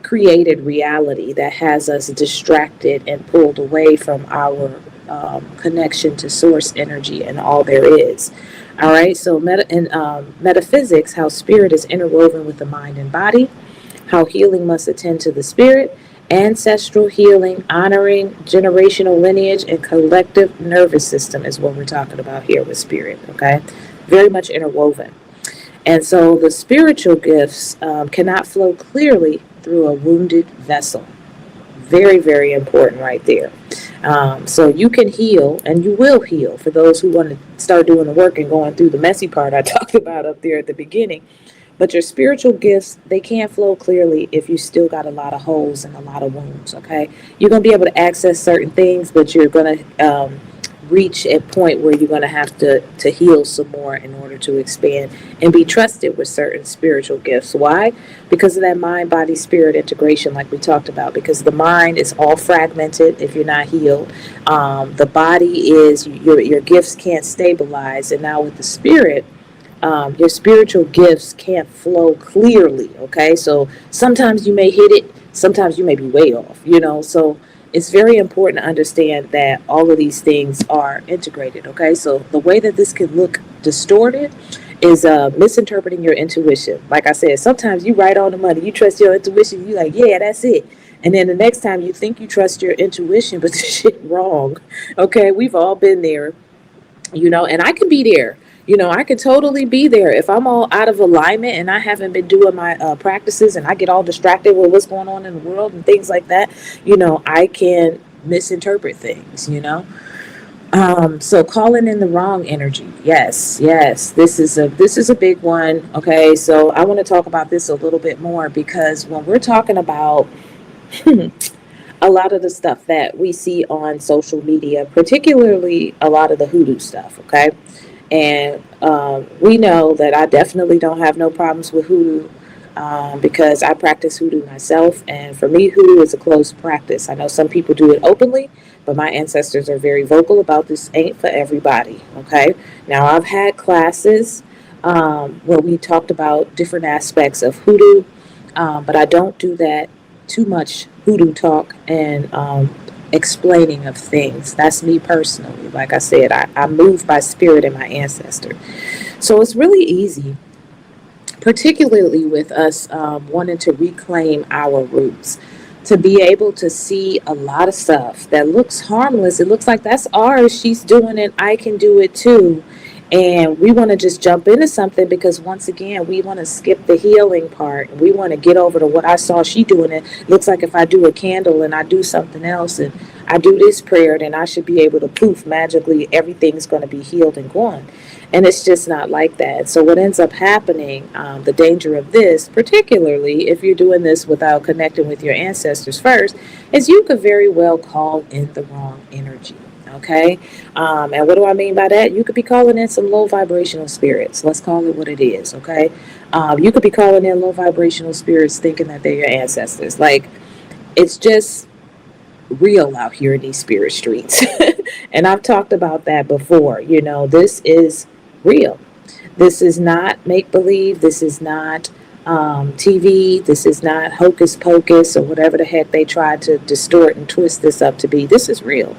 created reality that has us distracted and pulled away from our connection to source energy and all there is. All right, so metaphysics, how spirit is interwoven with the mind and body, how healing must attend to the spirit, ancestral healing, honoring generational lineage, and collective nervous system is what we're talking about here with spirit, okay? Very much interwoven. And so the spiritual gifts cannot flow clearly through a wounded vessel. Very, very important right there. So you can heal, and you will heal for those who want to start doing the work and going through the messy part I talked about up there at the beginning. But your spiritual gifts, they can't flow clearly if you still got a lot of holes and a lot of wounds, okay? You're going to be able to access certain things, but you're going to reach a point where you're going to have to heal some more in order to expand and be trusted with certain spiritual gifts. Why? Because of that mind, body, spirit integration like we talked about. Because the mind is all fragmented if you're not healed. The body is, your gifts can't stabilize. And now with the spirit, your spiritual gifts can't flow clearly, okay? So sometimes you may hit it, sometimes you may be way off. So it's very important to understand that all of these things are integrated, okay? So the way that this can look distorted is misinterpreting your intuition. Like I said, sometimes you right on the money, you trust your intuition, you're like, yeah, that's it. And then the next time you think you trust your intuition, but the shit wrong, okay? We've all been there, and I can be there. I could totally be there if I'm all out of alignment and I haven't been doing my practices, and I get all distracted with what's going on in the world and things like that. I can misinterpret things. So calling in the wrong energy. Yes, yes. This is a big one. Okay, so I want to talk about this a little bit more because when we're talking about a lot of the stuff that we see on social media, particularly a lot of the hoodoo stuff, okay? And we know that I definitely don't have no problems with hoodoo because I practice hoodoo myself. And for me, hoodoo is a closed practice. I know some people do it openly, but my ancestors are very vocal about this ain't for everybody, okay? Now, I've had classes where we talked about different aspects of hoodoo, but I don't do that too much hoodoo talk and explaining of things. That's me personally. Like I said, I move by spirit and my ancestor. So it's really easy, particularly with us wanting to reclaim our roots, to be able to see a lot of stuff that looks harmless. It looks like that's ours. She's doing it. I can do it too. And we want to just jump into something because once again, we want to skip the healing part. We want to get over to what I saw she doing. It looks like if I do a candle and I do something else and I do this prayer, then I should be able to poof, magically everything's going to be healed and gone. And it's just not like that. So what ends up happening, the danger of this, particularly if you're doing this without connecting with your ancestors first, is you could very well call in the wrong energy. Okay. And what do I mean by that? You could be calling in some low vibrational spirits. Let's call it what it is. Okay. You could be calling in low vibrational spirits thinking that they're your ancestors. Like, it's just real out here in these spirit streets. And I've talked about that before. This is real. This is not make believe. This is not TV. This is not hocus pocus or whatever the heck they try to distort and twist this up to be. This is real.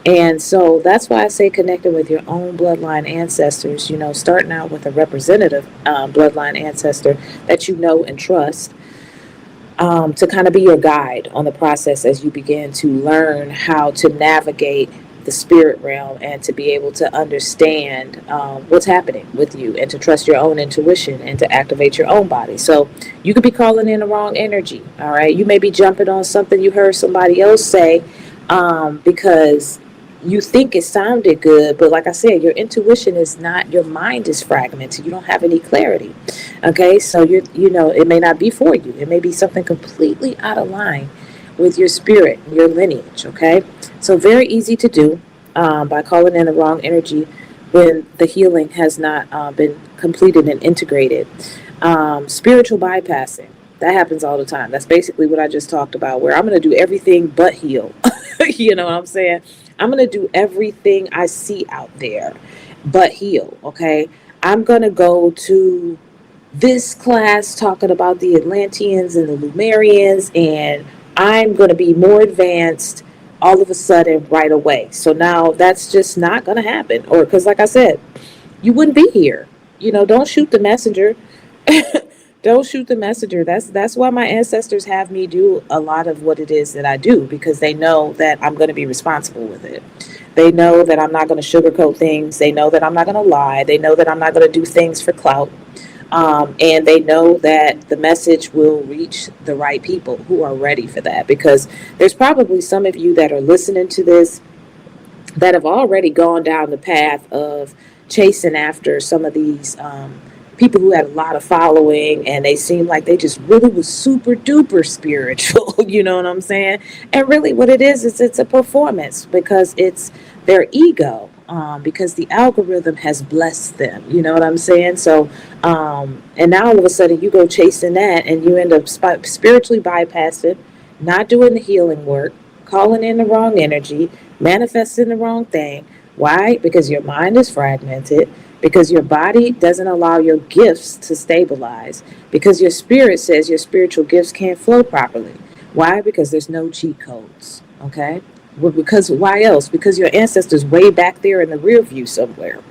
And so that's why I say connecting with your own bloodline ancestors, starting out with a representative bloodline ancestor that you know and trust, to kind of be your guide on the process as you begin to learn how to navigate the spirit realm and to be able to understand what's happening with you and to trust your own intuition and to activate your own body. So you could be calling in the wrong energy. All right. You may be jumping on something you heard somebody else say because you think it sounded good, but like I said, your intuition is not, your mind is fragmented. You don't have any clarity. Okay, so it may not be for you. It may be something completely out of line with your spirit, your lineage. Okay, so very easy to do by calling in the wrong energy when the healing has not been completed and integrated. Spiritual bypassing. That happens all the time. That's basically what I just talked about, where I'm going to do everything but heal. You know what I'm saying? I'm going to do everything I see out there but heal. Okay. I'm going to go to this class talking about the Atlanteans and the Lumerians, and I'm going to be more advanced all of a sudden right away. So now that's just not going to happen. Or, because, like I said, you wouldn't be here. Don't shoot the messenger. Don't shoot the messenger. That's why my ancestors have me do a lot of what it is that I do, because they know that I'm going to be responsible with it. They know that I'm not going to sugarcoat things. They know that I'm not going to lie. They know that I'm not going to do things for clout. And they know that the message will reach the right people who are ready for that, because there's probably some of you that are listening to this that have already gone down the path of chasing after some of these people who had a lot of following, and they seem like they just really was super duper spiritual. You know what I'm saying? And really what it is it's a performance, because it's their ego, because the algorithm has blessed them. You know what I'm saying? So and now all of a sudden you go chasing that and you end up spiritually bypassing, not doing the healing work, calling in the wrong energy, manifesting the wrong thing. Why? Because your mind is fragmented, because your body doesn't allow your gifts to stabilize, because your spirit says your spiritual gifts can't flow properly. Why? Because there's no cheat codes. Okay? Well, because why else? Because your ancestors way back there in the rear view somewhere.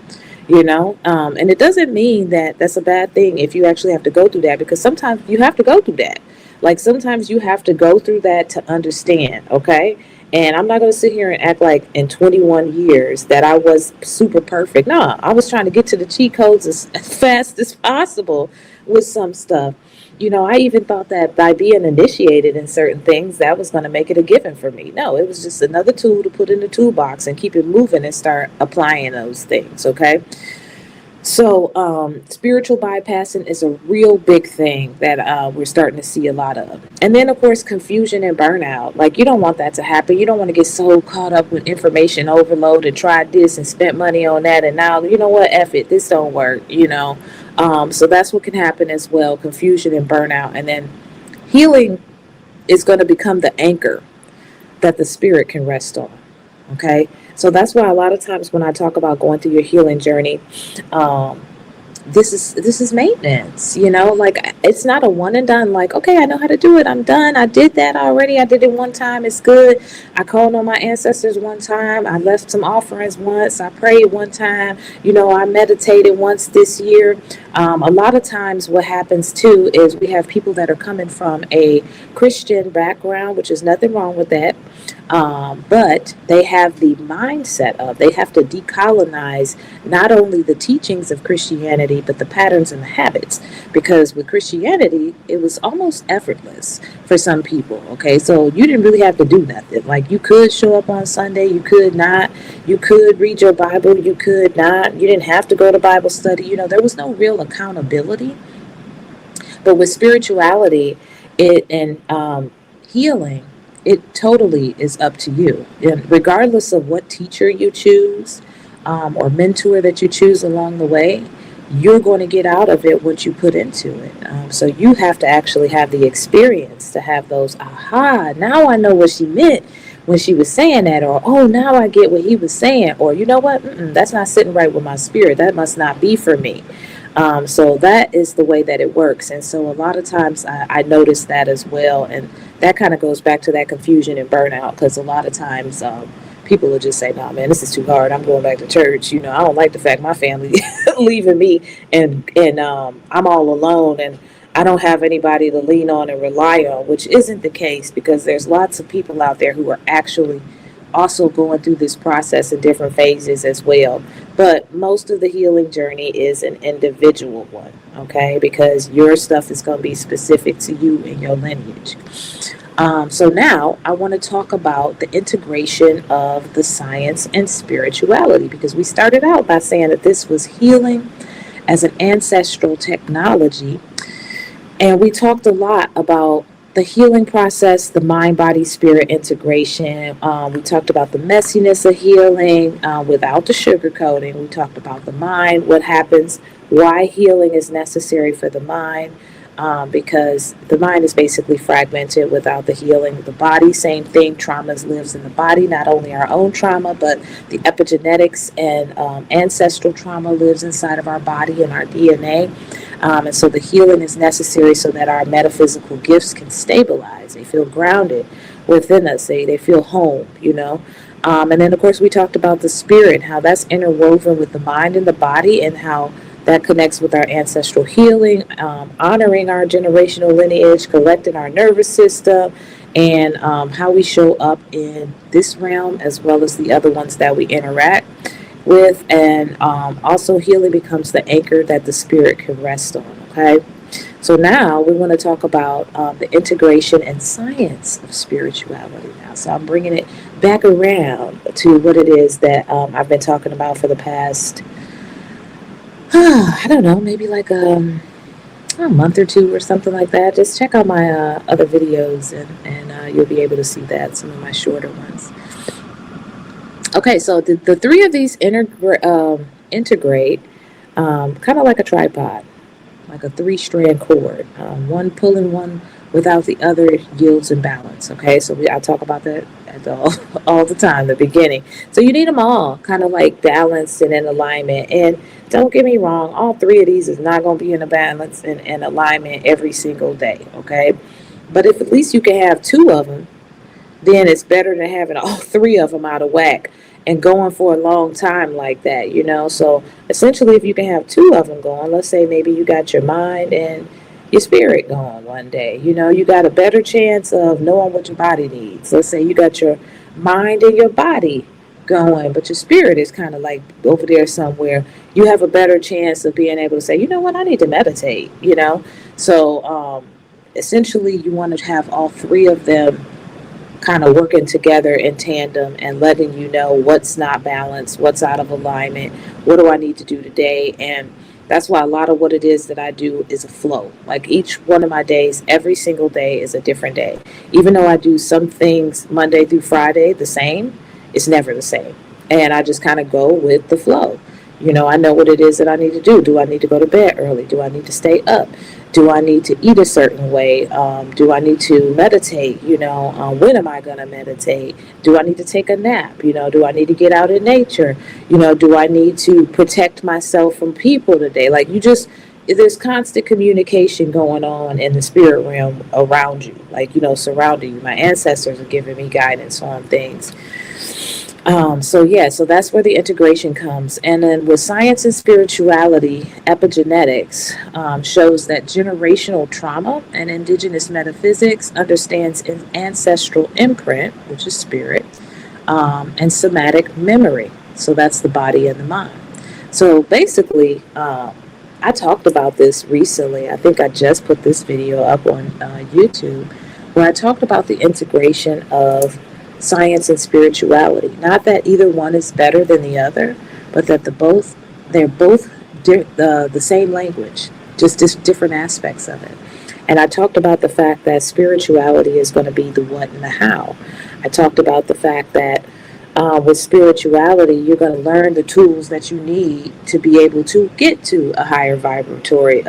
And it doesn't mean that that's a bad thing if you actually have to go through that, because sometimes you have to go through that. Like, sometimes you have to go through that to understand. Okay. And I'm not going to sit here and act like in 21 years that I was super perfect. No, I was trying to get to the cheat codes as fast as possible with some stuff. I even thought that by being initiated in certain things, that was going to make it a given for me. No, it was just another tool to put in the toolbox and keep it moving and start applying those things, okay? So, spiritual bypassing is a real big thing that we're starting to see a lot of. And then, of course, confusion and burnout. Like, you don't want that to happen. You don't want to get so caught up with information overload and tried this and spent money on that. And now, you know what? F it. This don't work. So, that's what can happen as well, confusion and burnout. And then healing is going to become the anchor that the spirit can rest on. Okay. So that's why a lot of times when I talk about going through your healing journey, um, this is maintenance, like it's not a one and done, like, okay, I know how to do it, I'm done, I did that already, I did it one time, it's good, I called on my ancestors one time, I left some offerings once, I prayed one time, I meditated once this year. A lot of times what happens too is we have people that are coming from a Christian background, which is nothing wrong with that, but they have the mindset of they have to decolonize not only the teachings of Christianity, but the patterns and the habits. Because with Christianity, it was almost effortless for some people. Okay, so you didn't really have to do nothing. Like, you could show up on Sunday, you could not, you could read your Bible, you could not, you didn't have to go to Bible study. There was no real accountability. But with spirituality, it and healing, it totally is up to you. And regardless of what teacher you choose or mentor that you choose along the way, you're going to get out of it what you put into it. So you have to actually have the experience to have those, aha, now I know what she meant when she was saying that, or oh, now I get what he was saying, or you know what, that's not sitting right with my spirit. That must not be for me. So that is the way that it works. And so a lot of times I notice that as well. And that kind of goes back to that confusion and burnout, because a lot of times people will just say, "No, man, this is too hard. I'm going back to church. I don't like the fact my family leaving me, and I'm all alone, and I don't have anybody to lean on and rely on," which isn't the case, because there's lots of people out there who are actually also going through this process in different phases as well. But most of the healing journey is an individual one, okay? Because your stuff is going to be specific to you and your lineage. So now I want to talk about the integration of the science and spirituality, because we started out by saying that this was healing as an ancestral technology. And we talked a lot about the healing process, the mind, body, spirit integration. We talked about the messiness of healing without the sugarcoating. We talked about the mind, what happens, why healing is necessary for the mind, because the mind is basically fragmented without the healing. The body, same thing. Trauma lives in the body, not only our own trauma, but the epigenetics and ancestral trauma lives inside of our body and our DNA. And so the healing is necessary so that our metaphysical gifts can stabilize. They feel grounded within us. They feel home. And then, of course, we talked about the spirit, how that's interwoven with the mind and the body, and how that connects with our ancestral healing, honoring our generational lineage, collecting our nervous system, and how we show up in this realm as well as the other ones that we interact with. And also healing becomes the anchor that the spirit can rest on. Okay, so now we want to talk about the integration and science of spirituality now. So I'm bringing it back around to what it is that I've been talking about for the past I don't know, maybe like a month or two or something like that. Just check out my other videos, and you'll be able to see that, some of my shorter ones. Okay, so the three of these integrate kind of like a tripod, like a three-strand cord. One pulling one without the other yields imbalance. Okay, so I talk about that all the time, the beginning. So you need them all kind of like balanced and in alignment. And don't get me wrong, all three of these is not going to be in a balance and alignment every single day. Okay, but if at least you can have two of them, then it's better than having all three of them out of whack and going for a long time like that. So essentially, if you can have two of them going, let's say maybe you got your mind and your spirit going one day, you got a better chance of knowing what your body needs. Let's say you got your mind and your body going, but your spirit is kind of like over there somewhere, you have a better chance of being able to say, you know what, I need to meditate, you know? So essentially, you want to have all three of them kind of working together in tandem and letting you know what's not balanced, what's out of alignment, what do I need to do today. And that's why a lot of what it is that I do is a flow. Like each one of my days, every single day is a different day. Even though I do some things Monday through Friday the same, it's never the same. And I just kind of go with the flow. You know, I know what it is that I need to do. Do I need to go to bed early? Do I need to stay up? Do I need to eat a certain way? Do I need to meditate? You know, when am I going to meditate? Do I need to take a nap? You know, do I need to get out in nature? You know, do I need to protect myself from people today? Like, there's constant communication going on in the spirit realm around you, like, you know, surrounding you. My ancestors are giving me guidance on things. So that's where the integration comes. And then with science and spirituality, epigenetics shows that generational trauma and indigenous metaphysics understands an ancestral imprint, which is spirit, and somatic memory. So that's the body and the mind. So basically, I talked about this recently. I think I just put this video up on YouTube, where I talked about the integration of science and spirituality. Not that either one is better than the other, but that they're both the same language, just different aspects of it. And I talked about the fact that spirituality is going to be the what and the how. I talked about the fact that with spirituality, you're going to learn the tools that you need to be able to get to a higher vibratory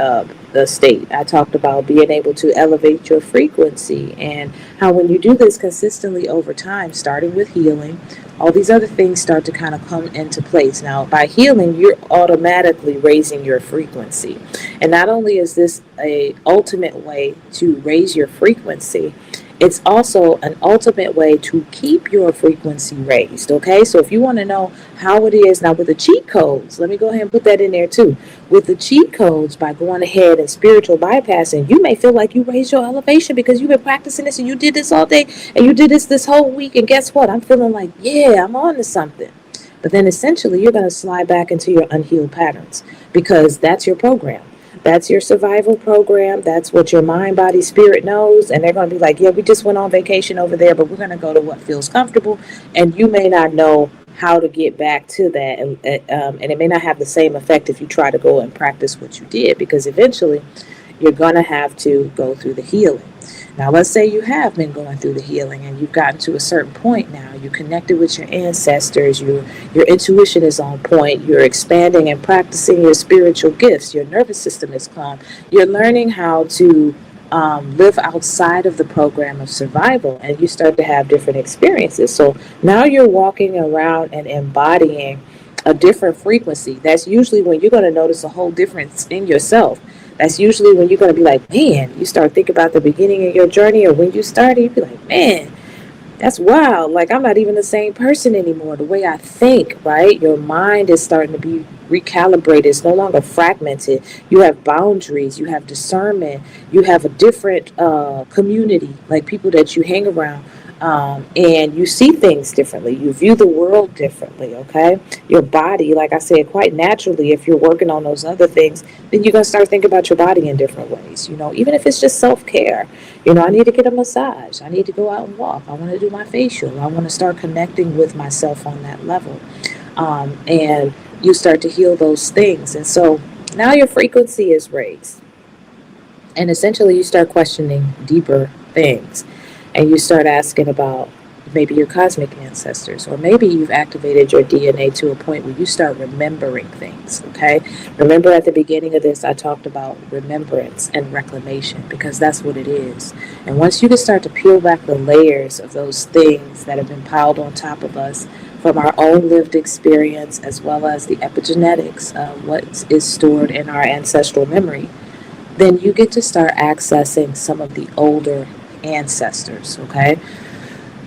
state. I talked about being able to elevate your frequency, and how when you do this consistently over time, starting with healing, all these other things start to kind of come into place. Now, by healing, you're automatically raising your frequency. And not only is this a ultimate way to raise your frequency, it's also an ultimate way to keep your frequency raised, okay? So if you want to know how it is, now with the cheat codes, let me go ahead and put that in there too. With the cheat codes, by going ahead and spiritual bypassing, you may feel like you raised your elevation because you've been practicing this and you did this all day and you did this whole week, and guess what? I'm feeling like, yeah, I'm on to something. But then essentially you're going to slide back into your unhealed patterns, because that's your program. That's your survival program. That's what your mind, body, spirit knows. And they're going to be like, yeah, we just went on vacation over there, but we're going to go to what feels comfortable. And you may not know how to get back to that. And it may not have the same effect if you try to go and practice what you did, because eventually you're going to have to go through the healing. Now, let's say you have been going through the healing and you've gotten to a certain point now. You connected with your ancestors. Your intuition is on point. You're expanding and practicing your spiritual gifts. Your nervous system is calm. You're learning how to live outside of the program of survival, and you start to have different experiences. So now you're walking around and embodying a different frequency. That's usually when you're going to notice a whole difference in yourself. That's usually when you're going to be like, man, you start thinking about the beginning of your journey, or when you started, you'd be like, man, that's wild. Like, I'm not even the same person anymore. The way I think, right? Your mind is starting to be recalibrated. It's no longer fragmented. You have boundaries. You have discernment. You have a different community, like people that you hang around. And you see things differently. You view the world differently, okay? Your body, like I said, quite naturally, if you're working on those other things, then you're going to start thinking about your body in different ways, you know, even if it's just self-care. You know, I need to get a massage. I need to go out and walk. I want to do my facial. I want to start connecting with myself on that level. And you start to heal those things. And so now your frequency is raised. And essentially you start questioning deeper things. And you start asking about maybe your cosmic ancestors, or maybe you've activated your DNA to a point where you start remembering things, okay? Remember, at the beginning of this, I talked about remembrance and reclamation, because that's what it is. And once you can start to peel back the layers of those things that have been piled on top of us from our own lived experience, as well as the epigenetics of what is stored in our ancestral memory, then you get to start accessing some of the older ancestors, okay?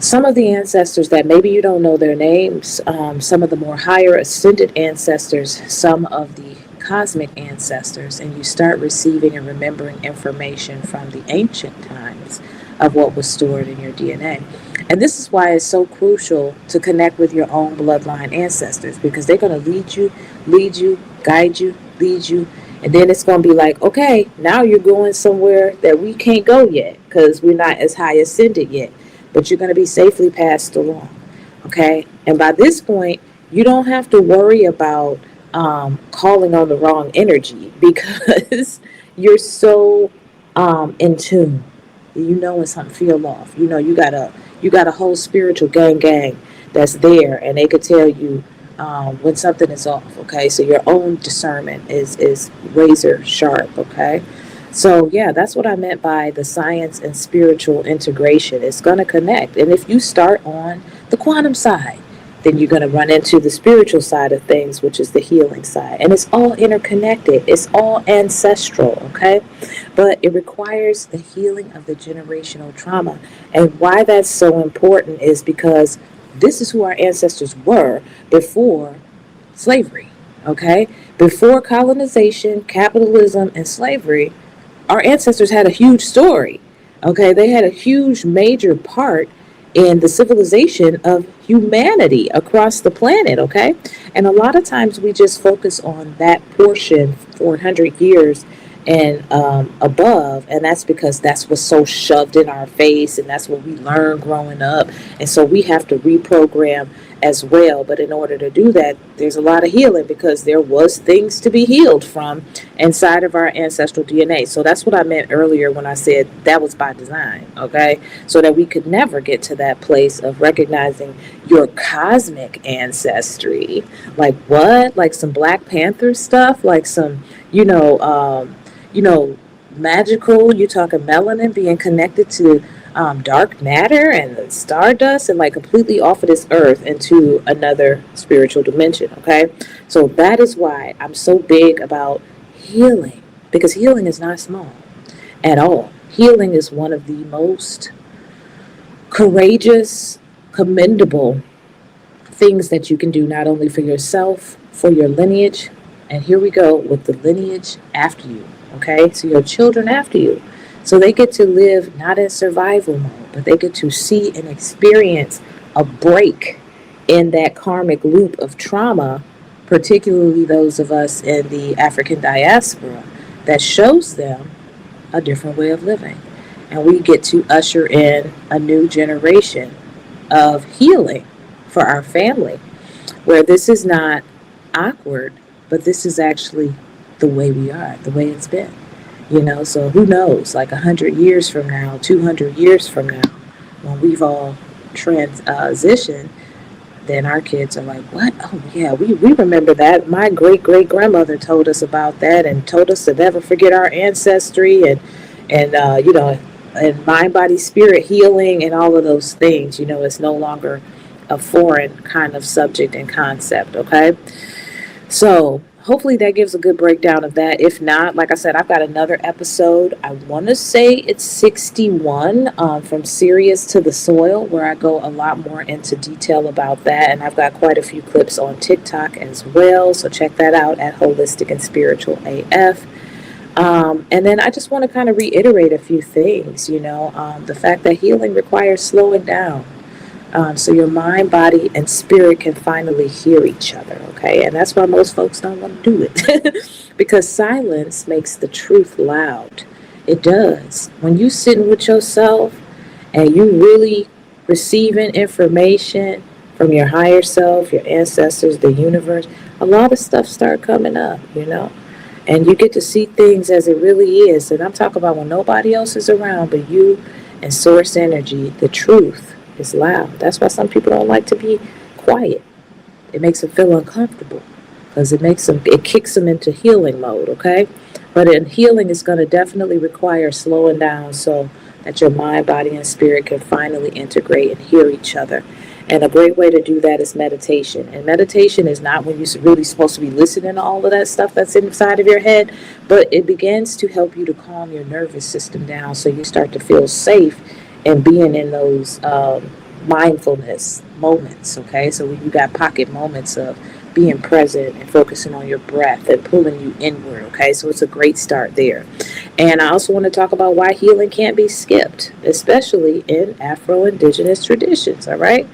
Some of the ancestors that maybe you don't know their names, some of the more higher ascended ancestors, some of the cosmic ancestors, and you start receiving and remembering information from the ancient times of what was stored in your DNA. And this is why it's so crucial to connect with your own bloodline ancestors, because they're going to lead you, guide you, lead you. And then it's going to be like, okay, now you're going somewhere that we can't go yet because we're not as high ascended yet. But you're going to be safely passed along. Okay. And by this point, you don't have to worry about calling on the wrong energy because you're so in tune. You know when something feel off. You know you got a whole spiritual gang that's there, and they could tell you when something is off. Okay, so your own discernment is razor sharp. Okay, so yeah, that's what I meant by the science and spiritual integration. It's going to connect, and if you start on the quantum side, then you're going to run into the spiritual side of things, which is the healing side. And it's all interconnected. It's all ancestral, okay? But it requires the healing of the generational trauma. And why that's so important is because this is who our ancestors were before slavery, okay? Before colonization, capitalism, and slavery, our ancestors had a huge story. Okay, they had a huge major part in the civilization of humanity across the planet. Okay, and a lot of times we just focus on that portion 400 years and above, and that's because that's what's so shoved in our face, and that's what we learned growing up, and so we have to reprogram as well. But in order to do that, there's a lot of healing because there was things to be healed from inside of our ancestral DNA. So that's what I meant earlier when I said that was by design, okay? So that we could never get to that place of recognizing your cosmic ancestry. Like what? Like some Black Panther stuff? Like some, you know, you know, magical, you're talking melanin being connected to dark matter and the stardust and like completely off of this earth into another spiritual dimension. Okay, so that is why I'm so big about healing, because healing is not small at all. Healing is one of the most courageous, commendable things that you can do, not only for yourself, for your lineage. And here we go with the lineage after you. Okay, so your children after you. So they get to live not in survival mode, but they get to see and experience a break in that karmic loop of trauma, particularly those of us in the African diaspora, that shows them a different way of living. And we get to usher in a new generation of healing for our family, where this is not awkward, but this is actually the way we are, the way it's been. You know, so who knows, like 100 years from now, 200 years from now, when we've all transitioned, then our kids are like, what? Oh, yeah, we remember that. My great-great-grandmother told us about that and told us to never forget our ancestry and you know, and mind, body, spirit healing and all of those things. You know, it's no longer a foreign kind of subject and concept, okay? So hopefully that gives a good breakdown of that. If not, like I said, I've got another episode. I want to say it's 61 from Sirius to the Soil, where I go a lot more into detail about that. And I've got quite a few clips on TikTok as well. So check that out at Holistic and Spiritual AF. And then I just want to kind of reiterate a few things, you know, the fact that healing requires slowing down. So your mind, body, and spirit can finally hear each other, okay? And that's why most folks don't want to do it. Because silence makes the truth loud. It does. When you sitting with yourself and you really receiving information from your higher self, your ancestors, the universe, a lot of stuff start coming up, you know? And you get to see things as it really is. And I'm talking about when nobody else is around but you and source energy, the truth is loud. That's why some people don't like to be quiet. It makes them feel uncomfortable because it kicks them into healing mode, okay? But in healing, it's going to definitely require slowing down so that your mind, body, and spirit can finally integrate and hear each other. And a great way to do that is meditation. And meditation is not when you're really supposed to be listening to all of that stuff that's inside of your head, but it begins to help you to calm your nervous system down so you start to feel safe and being in those mindfulness moments, okay? So when you got pocket moments of being present and focusing on your breath and pulling you inward, okay? So it's a great start there. And I also want to talk about why healing can't be skipped, especially in Afro-Indigenous traditions, all right?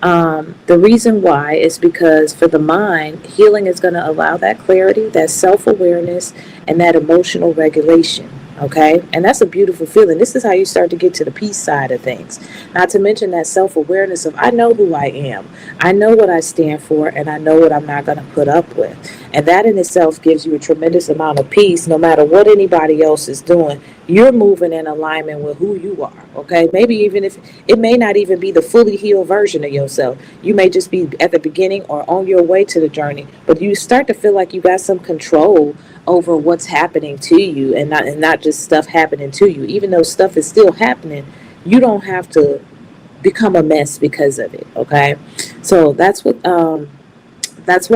The reason why is because for the mind, healing is going to allow that clarity, that self awareness, and that emotional regulation. Okay. And that's a beautiful feeling. This is how you start to get to the peace side of things. Not to mention that self awareness of I know who I am, I know what I stand for, and I know what I'm not going to put up with. And that in itself gives you a tremendous amount of peace no matter what anybody else is doing. You're moving in alignment with who you are. Okay. Maybe even if it may not even be the fully healed version of yourself. You may just be at the beginning or on your way to the journey, but you start to feel like you got some control over what's happening to you, and not just stuff happening to you. Even though stuff is still happening, you don't have to become a mess because of it. Okay, so that's why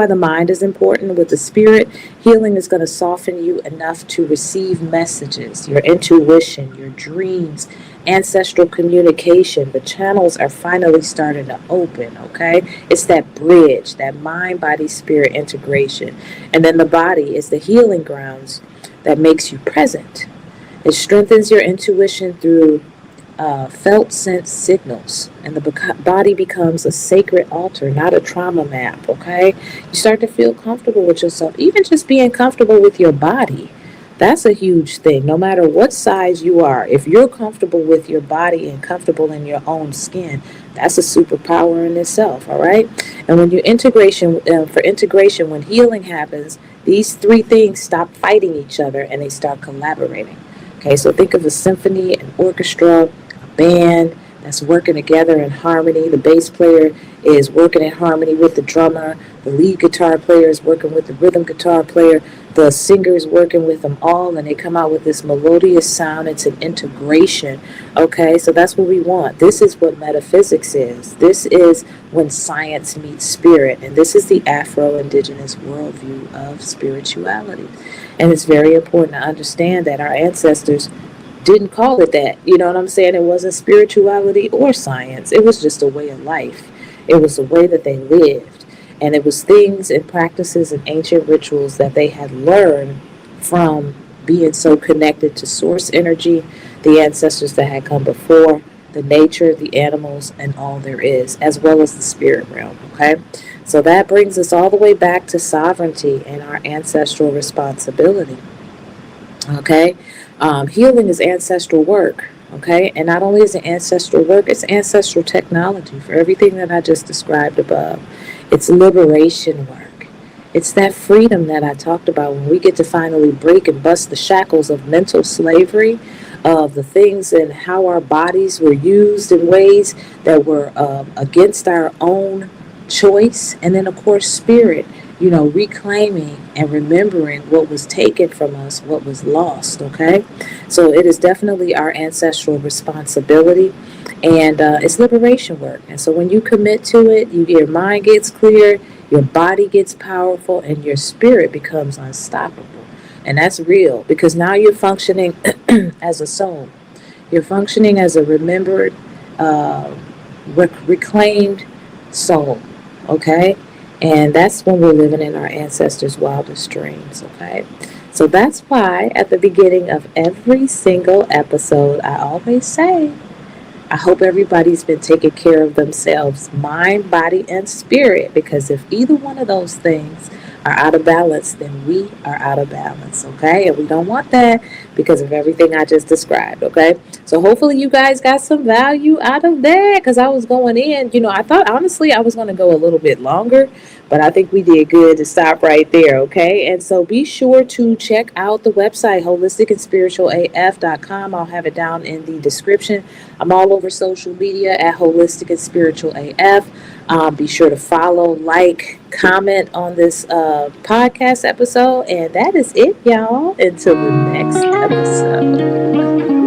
the mind is important. With the spirit, healing is going to soften you enough to receive messages, your intuition, your dreams, ancestral communication. The channels are finally starting to open, okay? It's that bridge, that mind, body, spirit integration. And then the body is the healing grounds that makes you present. It strengthens your intuition through felt sense signals, and the body becomes a sacred altar, not a trauma map. Okay, you start to feel comfortable with yourself, even just being comfortable with your body. That's a huge thing. No matter what size you are, if you're comfortable with your body and comfortable in your own skin, that's a superpower in itself. All right, and when you integration, when healing happens, these three things stop fighting each other and they start collaborating. Okay, so think of a symphony, an orchestra, band that's working together in harmony. The bass player is working in harmony with the drummer. The lead guitar player is working with the rhythm guitar player. The singer is working with them all, and they come out with this melodious sound. It's an integration. Okay, so that's what we want. This is what metaphysics is. This is when science meets spirit, and this is the Afro-Indigenous worldview of spirituality. And it's very important to understand that our ancestors didn't call it that. You know what I'm saying? It wasn't spirituality or science. It was just a way of life. It was a way that they lived. And it was things and practices and ancient rituals that they had learned from being so connected to source energy, the ancestors that had come before, the nature, the animals, and all there is, as well as the spirit realm. Okay? So that brings us all the way back to sovereignty and our ancestral responsibility. Okay, healing is ancestral work. Okay, and not only is it ancestral work, it's ancestral technology for everything that I just described above. It's liberation work. It's that freedom that I talked about when we get to finally break and bust the shackles of mental slavery, of the things and how our bodies were used in ways that were against our own choice. And then, of course, spirit, reclaiming and remembering what was taken from us, what was lost, okay? So it is definitely our ancestral responsibility, and it's liberation work. And so when you commit to it, your mind gets clear, your body gets powerful, and your spirit becomes unstoppable. And that's real, because now you're functioning as a soul. You're functioning as a remembered, uh, reclaimed soul, okay? And that's when we're living in our ancestors' wildest dreams, okay? So that's why at the beginning of every single episode, I always say, I hope everybody's been taking care of themselves, mind, body, and spirit, because if either one of those things are out of balance, then we are out of balance, okay? And we don't want that because of everything I just described, okay? So hopefully you guys got some value out of that, because I was going in, I thought honestly I was going to go a little bit longer, but I think we did good to stop right there, okay? And so be sure to check out the website, holisticandspiritualaf.com. I'll have it down in the description. I'm all over social media at Holistic and Spiritual AF. Be sure to follow, like, comment on this podcast episode. And that is it, y'all. Until the next episode.